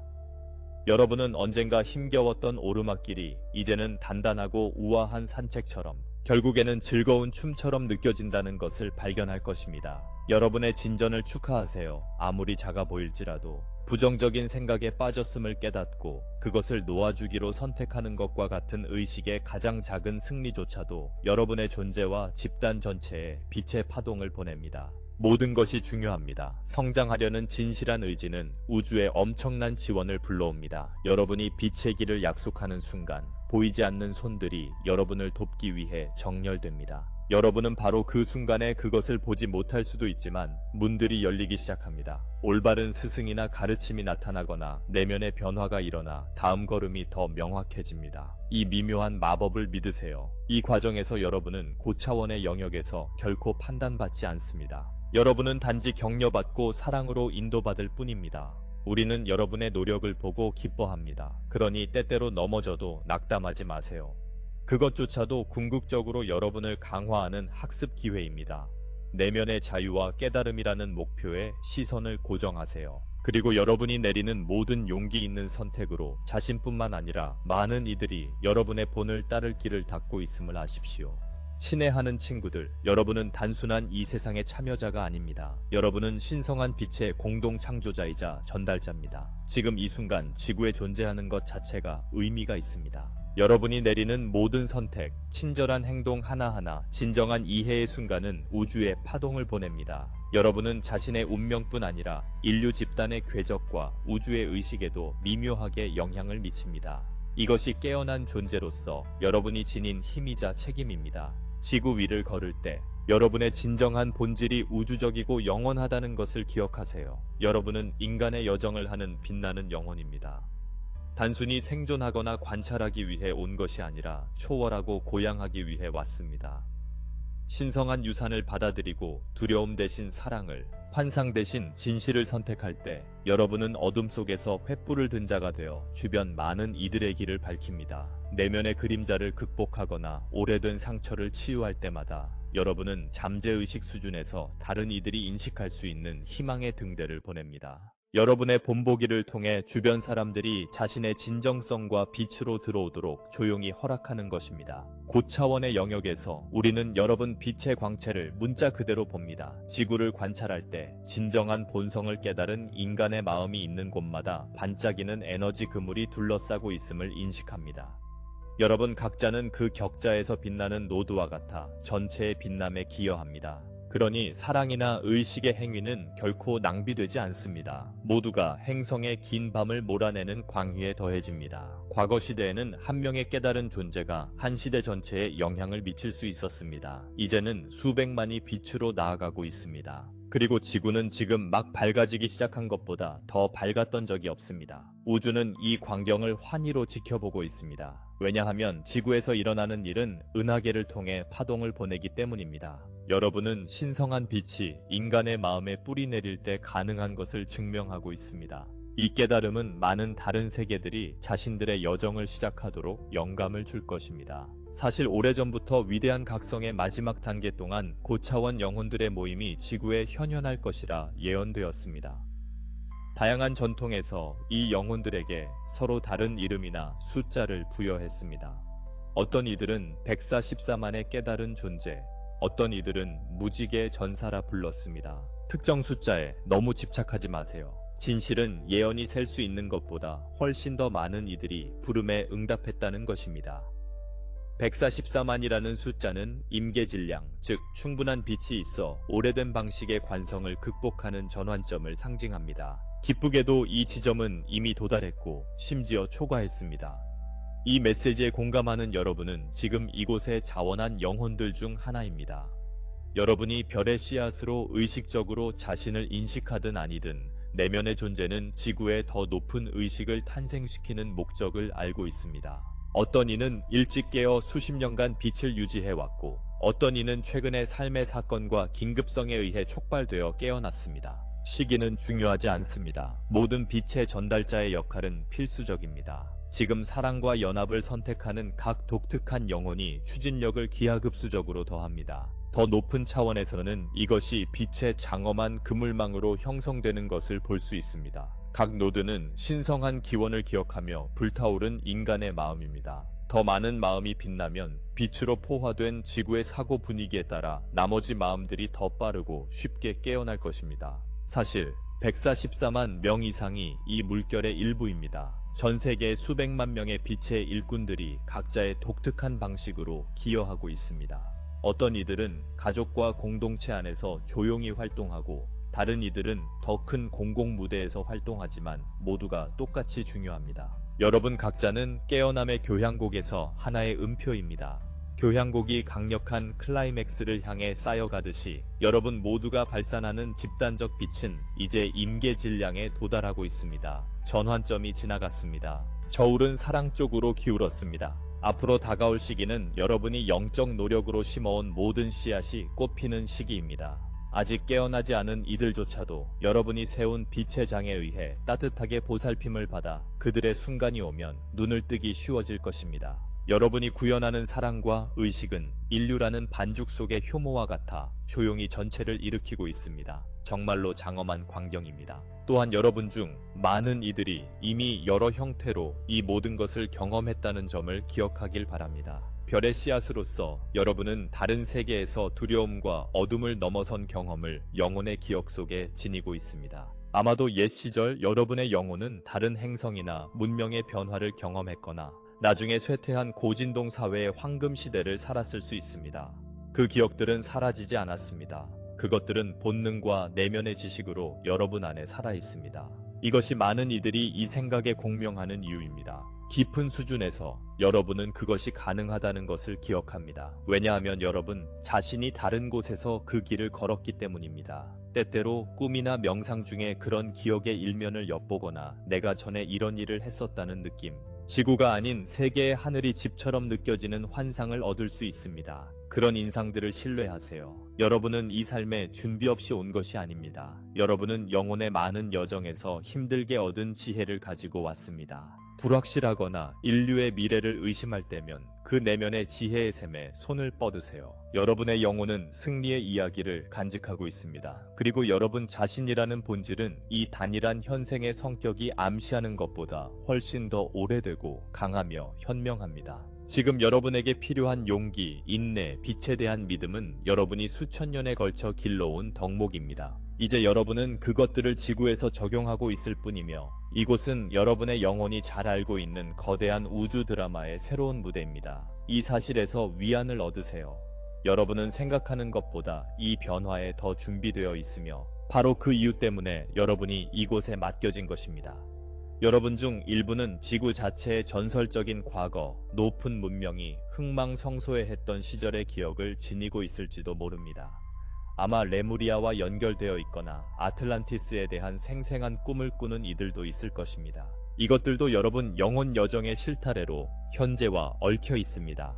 여러분은 언젠가 힘겨웠던 오르막길이 이제는 단단하고 우아한 산책처럼, 결국에는 즐거운 춤처럼 느껴진다는 것을 발견할 것입니다. 여러분의 진전을 축하하세요. 아무리 작아 보일지라도 부정적인 생각에 빠졌음을 깨닫고 그것을 놓아주기로 선택하는 것과 같은 의식의 가장 작은 승리조차도 여러분의 존재와 집단 전체에 빛의 파동을 보냅니다. 모든 것이 중요합니다. 성장하려는 진실한 의지는 우주의 엄청난 지원을 불러옵니다. 여러분이 빛의 길을 약속하는 순간 보이지 않는 손들이 여러분을 돕기 위해 정렬됩니다. 여러분은 바로 그 순간에 그것을 보지 못할 수도 있지만 문들이 열리기 시작합니다. 올바른 스승이나 가르침이 나타나거나 내면의 변화가 일어나 다음 걸음이 더 명확해집니다. 이 미묘한 마법을 믿으세요. 이 과정에서 여러분은 고차원의 영역에서 결코 판단받지 않습니다. 여러분은 단지 격려받고 사랑으로 인도받을 뿐입니다. 우리는 여러분의 노력을 보고 기뻐합니다. 그러니 때때로 넘어져도 낙담하지 마세요. 그것조차도 궁극적으로 여러분을 강화하는 학습 기회입니다. 내면의 자유와 깨달음이라는 목표에 시선을 고정하세요. 그리고 여러분이 내리는 모든 용기 있는 선택으로 자신뿐만 아니라 많은 이들이 여러분의 본을 따를 길을 닫고 있음을 아십시오. 친애하는 친구들, 여러분은 단순한 이 세상의 참여자가 아닙니다. 여러분은 신성한 빛의 공동 창조자이자 전달자입니다. 지금 이 순간 지구에 존재하는 것 자체가 의미가 있습니다. 여러분이 내리는 모든 선택, 친절한 행동 하나하나, 진정한 이해의 순간은 우주에 파동을 보냅니다. 여러분은 자신의 운명뿐 아니라 인류 집단의 궤적과 우주의 의식에도 미묘하게 영향을 미칩니다. 이것이 깨어난 존재로서 여러분이 지닌 힘이자 책임입니다. 지구 위를 걸을 때 여러분의 진정한 본질이 우주적이고 영원하다는 것을 기억하세요. 여러분은 인간의 여정을 하는 빛나는 영혼입니다. 단순히 생존하거나 관찰하기 위해 온 것이 아니라 초월하고 고양하기 위해 왔습니다. 신성한 유산을 받아들이고 두려움 대신 사랑을, 환상 대신 진실을 선택할 때 여러분은 어둠 속에서 횃불을 든 자가 되어 주변 많은 이들의 길을 밝힙니다. 내면의 그림자를 극복하거나 오래된 상처를 치유할 때마다 여러분은 잠재의식 수준에서 다른 이들이 인식할 수 있는 희망의 등대를 보냅니다. 여러분의 본보기를 통해 주변 사람들이 자신의 진정성과 빛으로 들어오도록 조용히 허락하는 것입니다. 고차원의 영역에서 우리는 여러분 빛의 광채를 문자 그대로 봅니다. 지구를 관찰할 때 진정한 본성을 깨달은 인간의 마음이 있는 곳마다 반짝이는 에너지 그물이 둘러싸고 있음을 인식합니다. 여러분 각자는 그 격자에서 빛나는 노드와 같아 전체의 빛남에 기여합니다. 그러니 사랑이나 의식의 행위는 결코 낭비되지 않습니다. 모두가 행성의 긴 밤을 몰아내는 광휘에 더해집니다. 과거 시대에는 한 명의 깨달은 존재가 한 시대 전체에 영향을 미칠 수 있었습니다. 이제는 수백만이 빛으로 나아가고 있습니다. 그리고 지구는 지금 막 밝아지기 시작한 것보다 더 밝았던 적이 없습니다. 우주는 이 광경을 환희로 지켜보고 있습니다. 왜냐하면 지구에서 일어나는 일은 은하계를 통해 파동을 보내기 때문입니다. 여러분은 신성한 빛이 인간의 마음에 뿌리 내릴 때 가능한 것을 증명하고 있습니다. 이 깨달음은 많은 다른 세계들이 자신들의 여정을 시작하도록 영감을 줄 것입니다. 사실 오래전부터 위대한 각성의 마지막 단계 동안 고차원 영혼들의 모임이 지구에 현현할 것이라 예언되었습니다. 다양한 전통에서 이 영혼들에게 서로 다른 이름이나 숫자를 부여했습니다. 어떤 이들은 144만의 깨달은 존재, 어떤 이들은 무지개 전사라 불렀습니다. 특정 숫자에 너무 집착하지 마세요. 진실은 예언이 셀 수 있는 것보다 훨씬 더 많은 이들이 부름에 응답했다는 것입니다. 144만이라는 숫자는 임계질량, 즉 충분한 빛이 있어 오래된 방식의 관성을 극복하는 전환점을 상징합니다. 기쁘게도 이 지점은 이미 도달했고 심지어 초과했습니다. 이 메시지에 공감하는 여러분은 지금 이곳에 자원한 영혼들 중 하나입니다. 여러분이 별의 씨앗으로 의식적으로 자신을 인식하든 아니든 내면의 존재는 지구의 더 높은 의식을 탄생시키는 목적을 알고 있습니다. 어떤 이는 일찍 깨어 수십 년간 빛을 유지해왔고 어떤 이는 최근의 삶의 사건과 긴급성에 의해 촉발되어 깨어났습니다. 시기는 중요하지 않습니다. 모든 빛의 전달자의 역할은 필수적입니다. 지금 사랑과 연합을 선택하는 각 독특한 영혼이 추진력을 기하급수적으로 더합니다. 더 높은 차원에서는 이것이 빛의 장엄한 그물망으로 형성되는 것을 볼 수 있습니다. 각 노드는 신성한 기원을 기억하며 불타오른 인간의 마음입니다. 더 많은 마음이 빛나면 빛으로 포화된 지구의 사고 분위기에 따라 나머지 마음들이 더 빠르고 쉽게 깨어날 것입니다. 사실 144만 명 이상이 이 물결의 일부입니다. 전 세계 수백만 명의 빛의 일꾼들이 각자의 독특한 방식으로 기여하고 있습니다. 어떤 이들은 가족과 공동체 안에서 조용히 활동하고 다른 이들은 더 큰 공공 무대에서 활동하지만 모두가 똑같이 중요합니다. 여러분 각자는 깨어남의 교향곡에서 하나의 음표입니다. 교향곡이 강력한 클라이맥스를 향해 쌓여가듯이 여러분 모두가 발산하는 집단적 빛은 이제 임계 질량에 도달하고 있습니다. 전환점이 지나갔습니다. 저울은 사랑 쪽으로 기울었습니다. 앞으로 다가올 시기는 여러분이 영적 노력으로 심어온 모든 씨앗이 꽃피는 시기입니다. 아직 깨어나지 않은 이들조차도 여러분이 세운 빛의 장에 의해 따뜻하게 보살핌을 받아 그들의 순간이 오면 눈을 뜨기 쉬워질 것입니다. 여러분이 구현하는 사랑과 의식은 인류라는 반죽 속의 효모와 같아 조용히 전체를 일으키고 있습니다. 정말로 장엄한 광경입니다. 또한 여러분 중 많은 이들이 이미 여러 형태로 이 모든 것을 경험했다는 점을 기억하길 바랍니다. 별의 씨앗으로서 여러분은 다른 세계에서 두려움과 어둠을 넘어선 경험을 영혼의 기억 속에 지니고 있습니다. 아마도 옛 시절 여러분의 영혼은 다른 행성이나 문명의 변화를 경험했거나 나중에 쇠퇴한 고진동 사회의 황금 시대를 살았을 수 있습니다. 그 기억들은 사라지지 않았습니다. 그것들은 본능과 내면의 지식으로 여러분 안에 살아 있습니다. 이것이 많은 이들이 이 생각에 공명하는 이유입니다. 깊은 수준에서 여러분은 그것이 가능하다는 것을 기억합니다. 왜냐하면 여러분 자신이 다른 곳에서 그 길을 걸었기 때문입니다. 때때로 꿈이나 명상 중에 그런 기억의 일면을 엿보거나 내가 전에 이런 일을 했었다는 느낌, 지구가 아닌 세계의 하늘이 집처럼 느껴지는 환상을 얻을 수 있습니다. 그런 인상들을 신뢰하세요. 여러분은 이 삶에 준비 없이 온 것이 아닙니다. 여러분은 영혼의 많은 여정에서 힘들게 얻은 지혜를 가지고 왔습니다. 불확실하거나 인류의 미래를 의심할 때면 그 내면의 지혜의 샘에 손을 뻗으세요. 여러분의 영혼은 승리의 이야기를 간직하고 있습니다. 그리고 여러분 자신이라는 본질은 이 단일한 현생의 성격이 암시하는 것보다 훨씬 더 오래되고 강하며 현명합니다. 지금 여러분에게 필요한 용기, 인내, 빛에 대한 믿음은 여러분이 수천 년에 걸쳐 길러온 덕목입니다. 이제 여러분은 그것들을 지구에서 적용하고 있을 뿐이며 이곳은 여러분의 영혼이 잘 알고 있는 거대한 우주 드라마의 새로운 무대입니다. 이 사실에서 위안을 얻으세요. 여러분은 생각하는 것보다 이 변화에 더 준비되어 있으며 바로 그 이유 때문에 여러분이 이곳에 맡겨진 것입니다. 여러분 중 일부는 지구 자체의 전설적인 과거, 높은 문명이 흥망성쇠했던 시절의 기억을 지니고 있을지도 모릅니다. 아마 레무리아와 연결되어 있거나 아틀란티스에 대한 생생한 꿈을 꾸는 이들도 있을 것입니다. 이것들도 여러분 영혼 여정의 실타래로 현재와 얽혀 있습니다.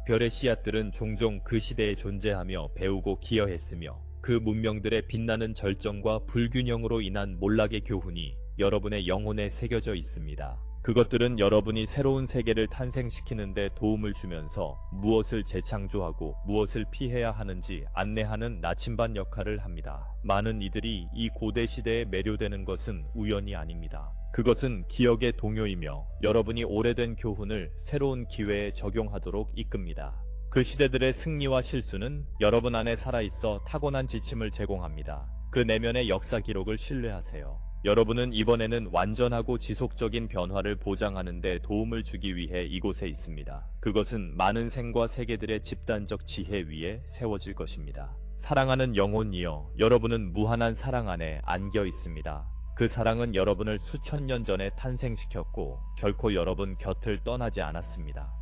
별의 씨앗들은 종종 그 시대에 존재하며 배우고 기여했으며 그 문명들의 빛나는 절정과 불균형으로 인한 몰락의 교훈이 여러분의 영혼에 새겨져 있습니다. 그것들은 여러분이 새로운 세계를 탄생시키는 데 도움을 주면서 무엇을 재창조하고 무엇을 피해야 하는지 안내하는 나침반 역할을 합니다. 많은 이들이 이 고대 시대에 매료되는 것은 우연이 아닙니다. 그것은 기억의 동요이며 여러분이 오래된 교훈을 새로운 기회에 적용하도록 이끕니다. 그 시대들의 승리와 실수는 여러분 안에 살아있어 타고난 지침을 제공합니다. 그 내면의 역사 기록을 신뢰하세요. 여러분은 이번에는 완전하고 지속적인 변화를 보장하는 데 도움을 주기 위해 이곳에 있습니다. 그것은 많은 생과 세계들의 집단적 지혜 위에 세워질 것입니다. 사랑하는 영혼이여, 여러분은 무한한 사랑 안에 안겨 있습니다. 그 사랑은 여러분을 수천 년 전에 탄생시켰고 결코 여러분 곁을 떠나지 않았습니다.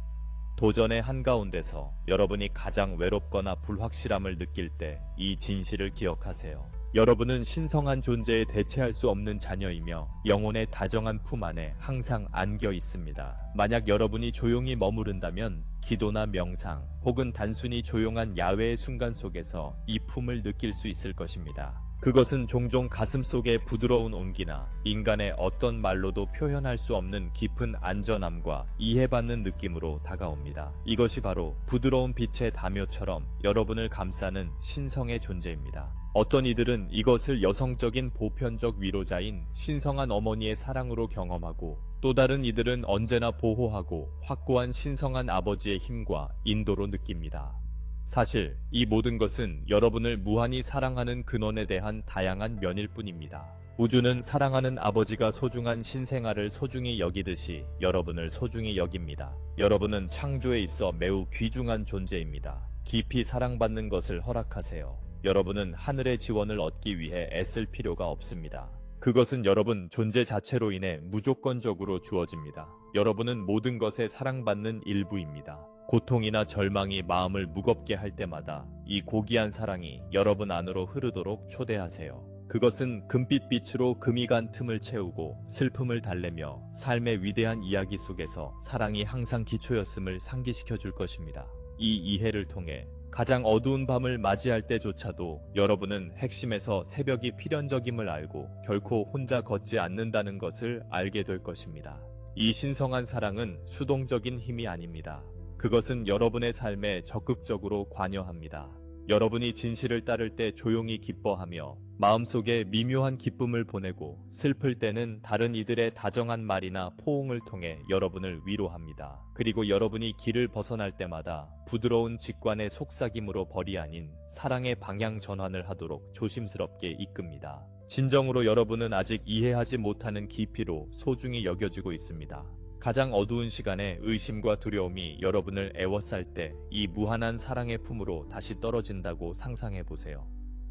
도전의 한가운데서 여러분이 가장 외롭거나 불확실함을 느낄 때 이 진실을 기억하세요. 여러분은 신성한 존재에 대체할 수 없는 자녀이며 영혼의 다정한 품 안에 항상 안겨 있습니다. 만약 여러분이 조용히 머무른다면 기도나 명상 혹은 단순히 조용한 야외의 순간 속에서 이 품을 느낄 수 있을 것입니다. 그것은 종종 가슴속의 부드러운 온기나 인간의 어떤 말로도 표현할 수 없는 깊은 안전함과 이해받는 느낌으로 다가옵니다. 이것이 바로 부드러운 빛의 다묘처럼 여러분을 감싸는 신성의 존재입니다. 어떤 이들은 이것을 여성적인 보편적 위로자인 신성한 어머니의 사랑으로 경험하고, 또 다른 이들은 언제나 보호하고 확고한 신성한 아버지의 힘과 인도로 느낍니다. 사실 이 모든 것은 여러분을 무한히 사랑하는 근원에 대한 다양한 면일 뿐입니다. 우주는 사랑하는 아버지가 소중한 신생아를 소중히 여기듯이 여러분을 소중히 여깁니다. 여러분은 창조에 있어 매우 귀중한 존재입니다. 깊이 사랑받는 것을 허락하세요. 여러분은 하늘의 지원을 얻기 위해 애쓸 필요가 없습니다. 그것은 여러분 존재 자체로 인해 무조건적으로 주어집니다. 여러분은 모든 것에 사랑받는 일부입니다. 고통이나 절망이 마음을 무겁게 할 때마다 이 고귀한 사랑이 여러분 안으로 흐르도록 초대하세요. 그것은 금빛 빛으로 금이 간 틈을 채우고 슬픔을 달래며 삶의 위대한 이야기 속에서 사랑이 항상 기초였음을 상기시켜 줄 것입니다. 이 이해를 통해 가장 어두운 밤을 맞이할 때조차도 여러분은 핵심에서 새벽이 필연적임을 알고 결코 혼자 걷지 않는다는 것을 알게 될 것입니다. 이 신성한 사랑은 수동적인 힘이 아닙니다. 그것은 여러분의 삶에 적극적으로 관여합니다. 여러분이 진실을 따를 때 조용히 기뻐하며 마음속에 미묘한 기쁨을 보내고, 슬플 때는 다른 이들의 다정한 말이나 포옹을 통해 여러분을 위로합니다. 그리고 여러분이 길을 벗어날 때마다 부드러운 직관의 속삭임으로 벌이 아닌 사랑의 방향 전환을 하도록 조심스럽게 이끕니다. 진정으로 여러분은 아직 이해하지 못하는 깊이로 소중히 여겨지고 있습니다. 가장 어두운 시간에 의심과 두려움이 여러분을 애워쌀 때 이 무한한 사랑의 품으로 다시 떨어진다고 상상해보세요.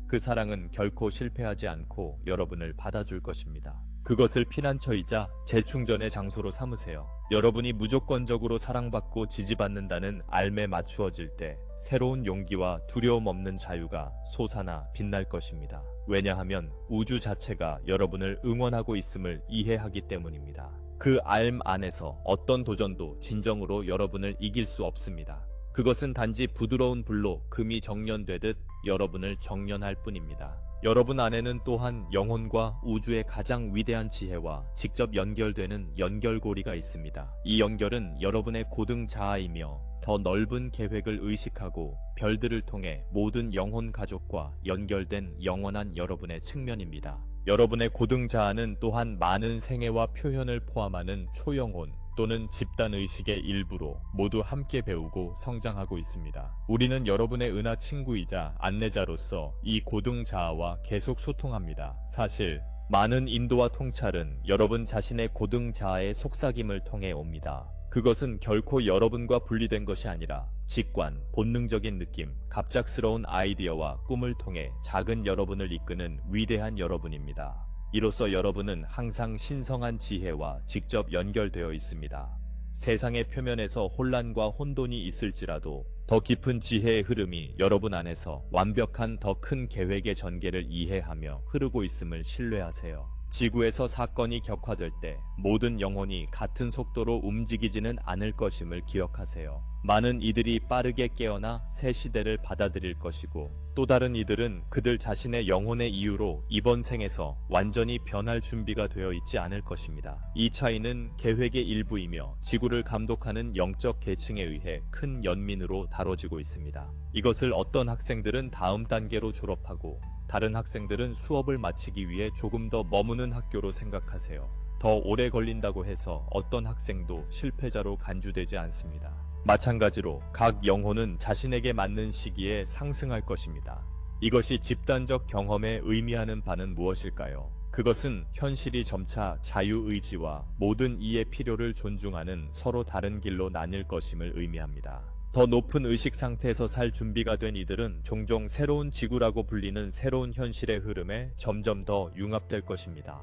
그 사랑은 결코 실패하지 않고 여러분을 받아줄 것입니다. 그것을 피난처이자 재충전의 장소로 삼으세요. 여러분이 무조건적으로 사랑받고 지지받는다는 알매 맞추어질 때 새로운 용기와 두려움 없는 자유가 솟아나 빛날 것입니다. 왜냐하면 우주 자체가 여러분을 응원하고 있음을 이해하기 때문입니다. 그 알 안에서 어떤 도전도 진정으로 여러분을 이길 수 없습니다. 그것은 단지 부드러운 불로 금이 정련되듯 여러분을 정련할 뿐입니다. 여러분 안에는 또한 영혼과 우주의 가장 위대한 지혜와 직접 연결되는 연결고리가 있습니다. 이 연결은 여러분의 고등 자아이며 더 넓은 계획을 의식하고 별들을 통해 모든 영혼 가족과 연결된 영원한 여러분의 측면입니다. 여러분의 고등 자아는 또한 많은 생애와 표현을 포함하는 초영혼 또는 집단의식의 일부로 모두 함께 배우고 성장하고 있습니다. 우리는 여러분의 은하 친구이자 안내자로서 이 고등 자아와 계속 소통합니다. 사실 많은 인도와 통찰은 여러분 자신의 고등 자아의 속삭임을 통해 옵니다. 그것은 결코 여러분과 분리된 것이 아니라 직관, 본능적인 느낌, 갑작스러운 아이디어와 꿈을 통해 작은 여러분을 이끄는 위대한 여러분입니다. 이로써 여러분은 항상 신성한 지혜와 직접 연결되어 있습니다. 세상의 표면에서 혼란과 혼돈이 있을지라도 더 깊은 지혜의 흐름이 여러분 안에서 완벽한 더 큰 계획의 전개를 이해하며 흐르고 있음을 신뢰하세요. 지구에서 사건이 격화될 때 모든 영혼이 같은 속도로 움직이지는 않을 것임을 기억하세요. 많은 이들이 빠르게 깨어나 새 시대를 받아들일 것이고, 또 다른 이들은 그들 자신의 영혼의 이유로 이번 생에서 완전히 변할 준비가 되어 있지 않을 것입니다. 이 차이는 계획의 일부이며 지구를 감독하는 영적 계층에 의해 큰 연민으로 다뤄지고 있습니다. 이것을 어떤 학생들은 다음 단계로 졸업하고, 다른 학생들은 수업을 마치기 위해 조금 더 머무는 학교로 생각하세요. 더 오래 걸린다고 해서 어떤 학생도 실패자로 간주되지 않습니다. 마찬가지로 각 영혼은 자신에게 맞는 시기에 상승할 것입니다. 이것이 집단적 경험에 의미하는 바는 무엇일까요? 그것은 현실이 점차 자유의지와 모든 이의 필요를 존중하는 서로 다른 길로 나뉠 것임을 의미합니다. 더 높은 의식 상태에서 살 준비가 된 이들은 종종 새로운 지구라고 불리는 새로운 현실의 흐름에 점점 더 융합될 것입니다.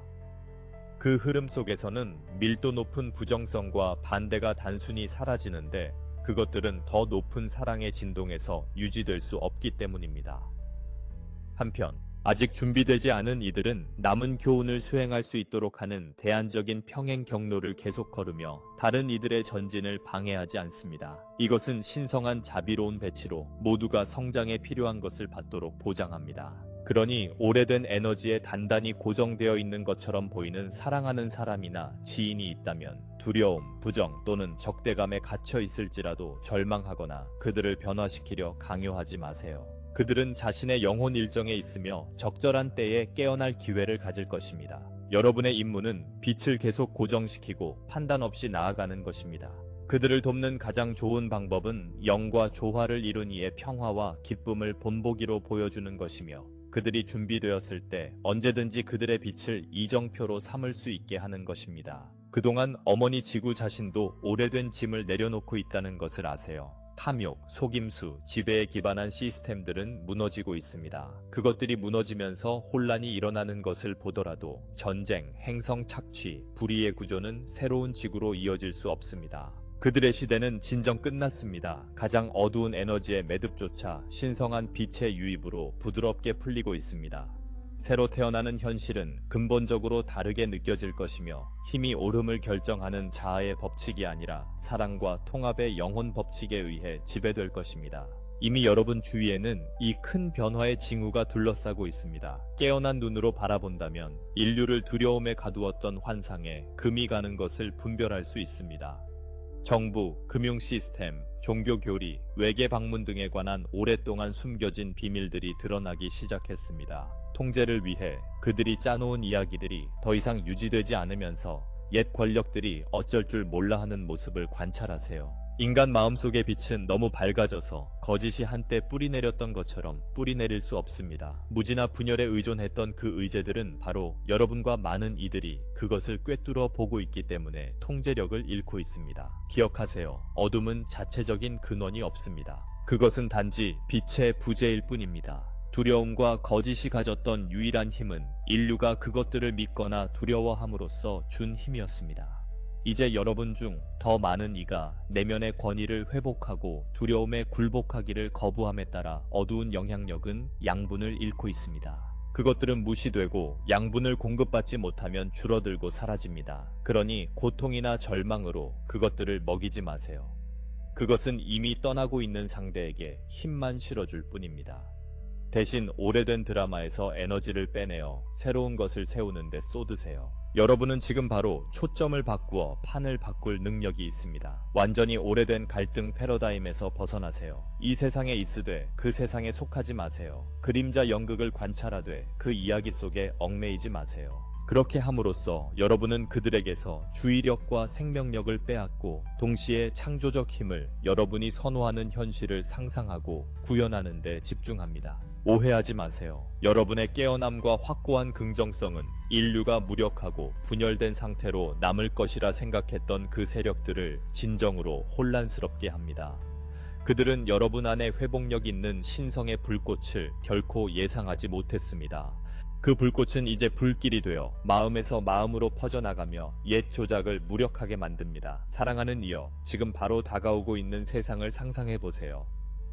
그 흐름 속에서는 밀도 높은 부정성과 반대가 단순히 사라지는데, 그것들은 더 높은 사랑의 진동에서 유지될 수 없기 때문입니다. 한편 아직 준비되지 않은 이들은 남은 교훈을 수행할 수 있도록 하는 대안적인 평행 경로를 계속 걸으며 다른 이들의 전진을 방해하지 않습니다. 이것은 신성한 자비로운 배치로 모두가 성장에 필요한 것을 받도록 보장합니다. 그러니 오래된 에너지에 단단히 고정되어 있는 것처럼 보이는 사랑하는 사람이나 지인이 있다면 두려움, 부정 또는 적대감에 갇혀 있을지라도 절망하거나 그들을 변화시키려 강요하지 마세요. 그들은 자신의 영혼 일정에 있으며 적절한 때에 깨어날 기회를 가질 것입니다. 여러분의 임무는 빛을 계속 고정시키고 판단 없이 나아가는 것입니다. 그들을 돕는 가장 좋은 방법은 영과 조화를 이룬 이의 평화와 기쁨을 본보기로 보여주는 것이며 그들이 준비되었을 때 언제든지 그들의 빛을 이정표로 삼을 수 있게 하는 것입니다. 그동안 어머니 지구 자신도 오래된 짐을 내려놓고 있다는 것을 아세요. 탐욕, 속임수, 지배에 기반한 시스템들은 무너지고 있습니다. 그것들이 무너지면서 혼란이 일어나는 것을 보더라도 전쟁, 행성 착취, 불의의 구조는 새로운 지구로 이어질 수 없습니다. 그들의 시대는 진정 끝났습니다. 가장 어두운 에너지의 매듭조차 신성한 빛의 유입으로 부드럽게 풀리고 있습니다. 새로 태어나는 현실은 근본적으로 다르게 느껴질 것이며 힘이 옳음을 결정하는 자아의 법칙이 아니라 사랑과 통합의 영혼 법칙에 의해 지배될 것입니다. 이미 여러분 주위에는 이 큰 변화의 징후가 둘러싸고 있습니다. 깨어난 눈으로 바라본다면 인류를 두려움에 가두었던 환상에 금이 가는 것을 분별할 수 있습니다. 정부, 금융 시스템, 종교 교리, 외계 방문 등에 관한 오랫동안 숨겨진 비밀들이 드러나기 시작했습니다. 통제를 위해 그들이 짜놓은 이야기들이 더 이상 유지되지 않으면서 옛 권력들이 어쩔 줄 몰라 하는 모습을 관찰하세요. 인간 마음속의 빛은 너무 밝아져서 거짓이 한때 뿌리내렸던 것처럼 뿌리내릴 수 없습니다. 무지나 분열에 의존했던 그 의제들은 바로 여러분과 많은 이들이 그것을 꿰뚫어 보고 있기 때문에 통제력을 잃고 있습니다. 기억하세요. 어둠은 자체적인 근원이 없습니다. 그것은 단지 빛의 부재일 뿐입니다. 두려움과 거짓이 가졌던 유일한 힘은 인류가 그것들을 믿거나 두려워함으로써 준 힘이었습니다. 이제 여러분 중 더 많은 이가 내면의 권위를 회복하고 두려움에 굴복하기를 거부함에 따라 어두운 영향력은 양분을 잃고 있습니다. 그것들은 무시되고 양분을 공급받지 못하면 줄어들고 사라집니다. 그러니 고통이나 절망으로 그것들을 먹이지 마세요. 그것은 이미 떠나고 있는 상대에게 힘만 실어줄 뿐입니다. 대신 오래된 드라마에서 에너지를 빼내어 새로운 것을 세우는데 쏟으세요. 여러분은 지금 바로 초점을 바꾸어 판을 바꿀 능력이 있습니다. 완전히 오래된 갈등 패러다임에서 벗어나세요. 이 세상에 있으되 그 세상에 속하지 마세요. 그림자 연극을 관찰하되 그 이야기 속에 얽매이지 마세요. 그렇게 함으로써 여러분은 그들에게서 주의력과 생명력을 빼앗고 동시에 창조적 힘을 여러분이 선호하는 현실을 상상하고 구현하는 데 집중합니다. 오해하지 마세요. 여러분의 깨어남과 확고한 긍정성은 인류가 무력하고 분열된 상태로 남을 것이라 생각했던 그 세력들을 진정으로 혼란스럽게 합니다. 그들은 여러분 안에 회복력 있는 신성의 불꽃을 결코 예상하지 못했습니다. 그 불꽃은 이제 불길이 되어 마음에서 마음으로 퍼져나가며 옛 조작을 무력하게 만듭니다. 사랑하는 이여, 지금 바로 다가오고 있는 세상을 상상해보세요.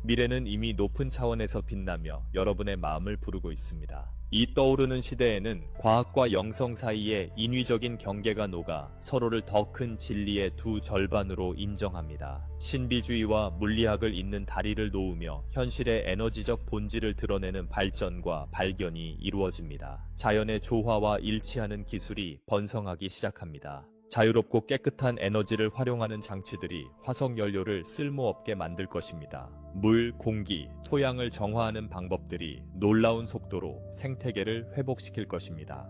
미래는 이미 높은 차원에서 빛나며 여러분의 마음을 부르고 있습니다. 이 떠오르는 시대에는 과학과 영성 사이에 인위적인 경계가 녹아 서로를 더 큰 진리의 두 절반으로 인정합니다. 신비주의와 물리학을 잇는 다리를 놓으며 현실의 에너지적 본질을 드러내는 발전과 발견이 이루어집니다. 자연의 조화와 일치하는 기술이 번성하기 시작합니다. 자유롭고 깨끗한 에너지를 활용하는 장치들이 화석 연료를 쓸모없게 만들 것입니다. 물, 공기, 토양을 정화하는 방법들이 놀라운 속도로 생태계를 회복시킬 것입니다.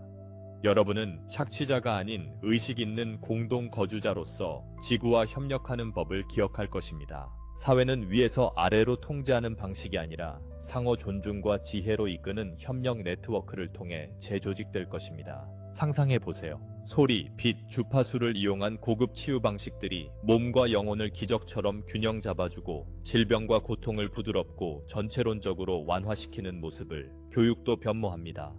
여러분은 착취자가 아닌 의식 있는 공동 거주자로서 지구와 협력하는 법을 기억할 것입니다. 사회는 위에서 아래로 통제하는 방식이 아니라 상호 존중과 지혜로 이끄는 협력 네트워크를 통해 재조직될 것입니다. 상상해보세요. 소리, 빛, 주파수를 이용한 고급 치유 방식들이 몸과 영혼을 기적처럼 균형 잡아주고 질병과 고통을 부드럽고 전체론적으로 완화시키는 모습을 교육도 변모합니다.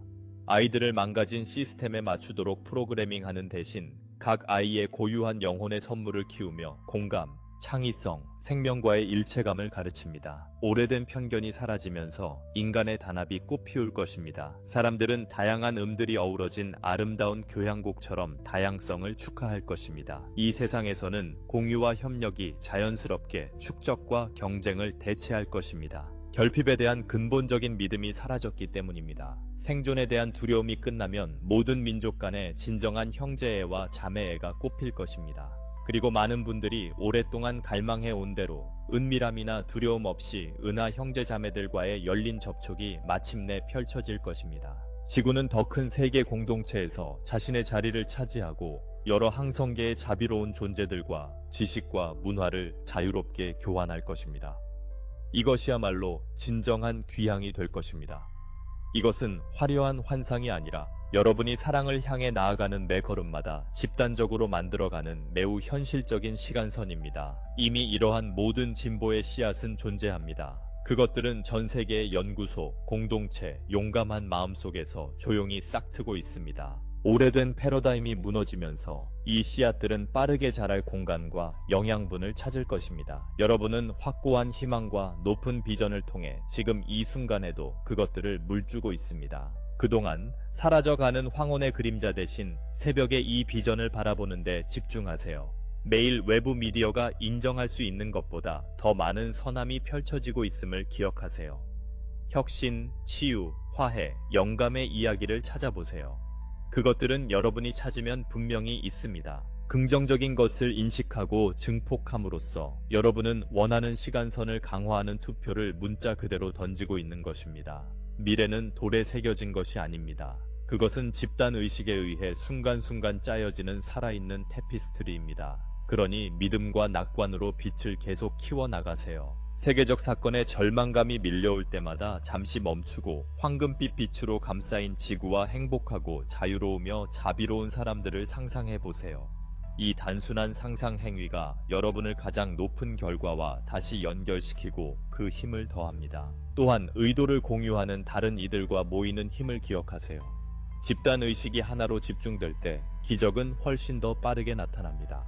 아이들을 망가진 시스템에 맞추도록 프로그래밍하는 대신 각 아이의 고유한 영혼의 선물을 키우며 공감, 창의성, 생명과의 일체감을 가르칩니다. 오래된 편견이 사라지면서 인간의 단합이 꽃피울 것입니다. 사람들은 다양한 음들이 어우러진 아름다운 교향곡처럼 다양성을 축하할 것입니다. 이 세상에서는 공유와 협력이 자연스럽게 축적과 경쟁을 대체할 것입니다. 결핍에 대한 근본적인 믿음이 사라졌기 때문입니다. 생존에 대한 두려움이 끝나면 모든 민족 간의 진정한 형제애와 자매애가 꽃필 것입니다. 그리고 많은 분들이 오랫동안 갈망해 온 대로 은밀함이나 두려움 없이 은하 형제 자매들과의 열린 접촉이 마침내 펼쳐질 것입니다. 지구는 더 큰 세계 공동체에서 자신의 자리를 차지하고 여러 항성계의 자비로운 존재들과 지식과 문화를 자유롭게 교환할 것입니다. 이것이야말로 진정한 귀향이 될 것입니다. 이것은 화려한 환상이 아니라 여러분이 사랑을 향해 나아가는 매 걸음마다 집단적으로 만들어가는 매우 현실적인 시간선입니다. 이미 이러한 모든 진보의 씨앗은 존재합니다. 그것들은 전 세계의 연구소, 공동체, 용감한 마음속에서 조용히 싹트고 있습니다. 오래된 패러다임이 무너지면서 이 씨앗들은 빠르게 자랄 공간과 영양분을 찾을 것입니다. 여러분은 확고한 희망과 높은 비전을 통해 지금 이 순간에도 그것들을 물주고 있습니다. 그동안 사라져가는 황혼의 그림자 대신 새벽의 이 비전을 바라보는 데 집중하세요. 매일 외부 미디어가 인정할 수 있는 것보다 더 많은 선함이 펼쳐지고 있음을 기억하세요. 혁신, 치유, 화해, 영감의 이야기를 찾아보세요. 그것들은 여러분이 찾으면 분명히 있습니다. 긍정적인 것을 인식하고 증폭함으로써 여러분은 원하는 시간선을 강화하는 투표를 문자 그대로 던지고 있는 것입니다. 미래는 돌에 새겨진 것이 아닙니다. 그것은 집단의식에 의해 순간순간 짜여지는 살아있는 테피스트리입니다. 그러니 믿음과 낙관으로 빛을 계속 키워나가세요. 세계적 사건의 절망감이 밀려올 때마다 잠시 멈추고 황금빛 빛으로 감싸인 지구와 행복하고 자유로우며 자비로운 사람들을 상상해보세요. 이 단순한 상상 행위가 여러분을 가장 높은 결과와 다시 연결시키고 그 힘을 더합니다. 또한 의도를 공유하는 다른 이들과 모이는 힘을 기억하세요. 집단의식이 하나로 집중될 때 기적은 훨씬 더 빠르게 나타납니다.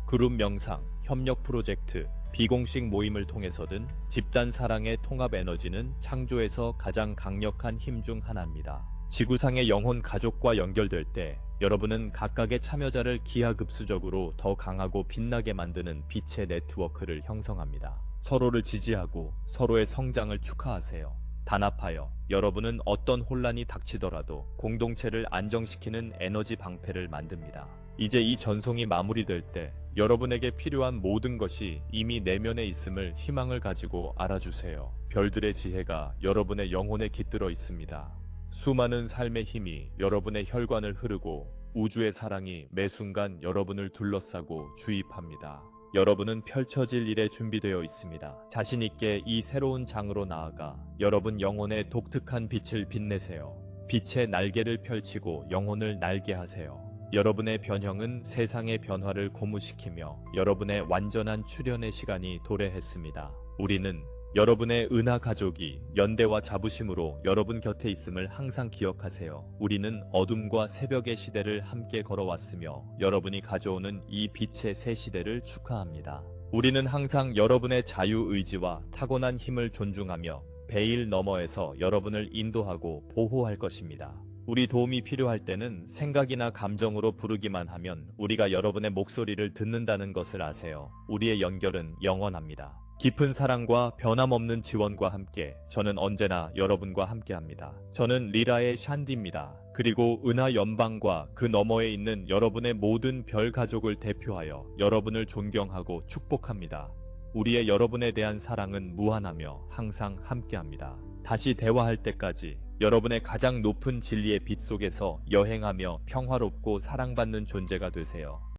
그룹 명상, 협력 프로젝트, 비공식 모임을 통해서든 집단 사랑의 통합 에너지는 창조에서 가장 강력한 힘 중 하나입니다. 지구상의 영혼 가족과 연결될 때 여러분은 각각의 참여자를 기하급수적으로 더 강하고 빛나게 만드는 빛의 네트워크를 형성합니다. 서로를 지지하고 서로의 성장을 축하하세요. 단합하여 여러분은 어떤 혼란이 닥치더라도 공동체를 안정시키는 에너지 방패를 만듭니다. 이제 이 전송이 마무리될 때 여러분에게 필요한 모든 것이 이미 내면에 있음을 희망을 가지고 알아주세요. 별들의 지혜가 여러분의 영혼에 깃들어 있습니다. 수많은 삶의 힘이 여러분의 혈관을 흐르고 우주의 사랑이 매 순간 여러분을 둘러싸고 주입합니다. 여러분은 펼쳐질 일에 준비되어 있습니다. 자신 있게 이 새로운 장으로 나아가 여러분 영혼의 독특한 빛을 빛내세요. 빛의 날개를 펼치고 영혼을 날게 하세요. 여러분의 변형은 세상의 변화를 고무시키며 여러분의 완전한 출현의 시간이 도래했습니다. 우리는 여러분의 은하 가족이 연대와 자부심으로 여러분 곁에 있음을 항상 기억하세요. 우리는 어둠과 새벽의 시대를 함께 걸어왔으며 여러분이 가져오는 이 빛의 새 시대를 축하합니다. 우리는 항상 여러분의 자유의지와 타고난 힘을 존중하며 베일 너머에서 여러분을 인도하고 보호할 것입니다. 우리 도움이 필요할 때는 생각이나 감정으로 부르기만 하면 우리가 여러분의 목소리를 듣는다는 것을 아세요. 우리의 연결은 영원합니다. 깊은 사랑과 변함없는 지원과 함께 저는 언제나 여러분과 함께합니다. 저는 리라의 샨디입니다. 그리고 은하 연방과 그 너머에 있는 여러분의 모든 별 가족을 대표하여 여러분을 존경하고 축복합니다. 우리의 여러분에 대한 사랑은 무한하며 항상 함께합니다. 다시 대화할 때까지 여러분의 가장 높은 진리의 빛 속에서 여행하며 평화롭고 사랑받는 존재가 되세요.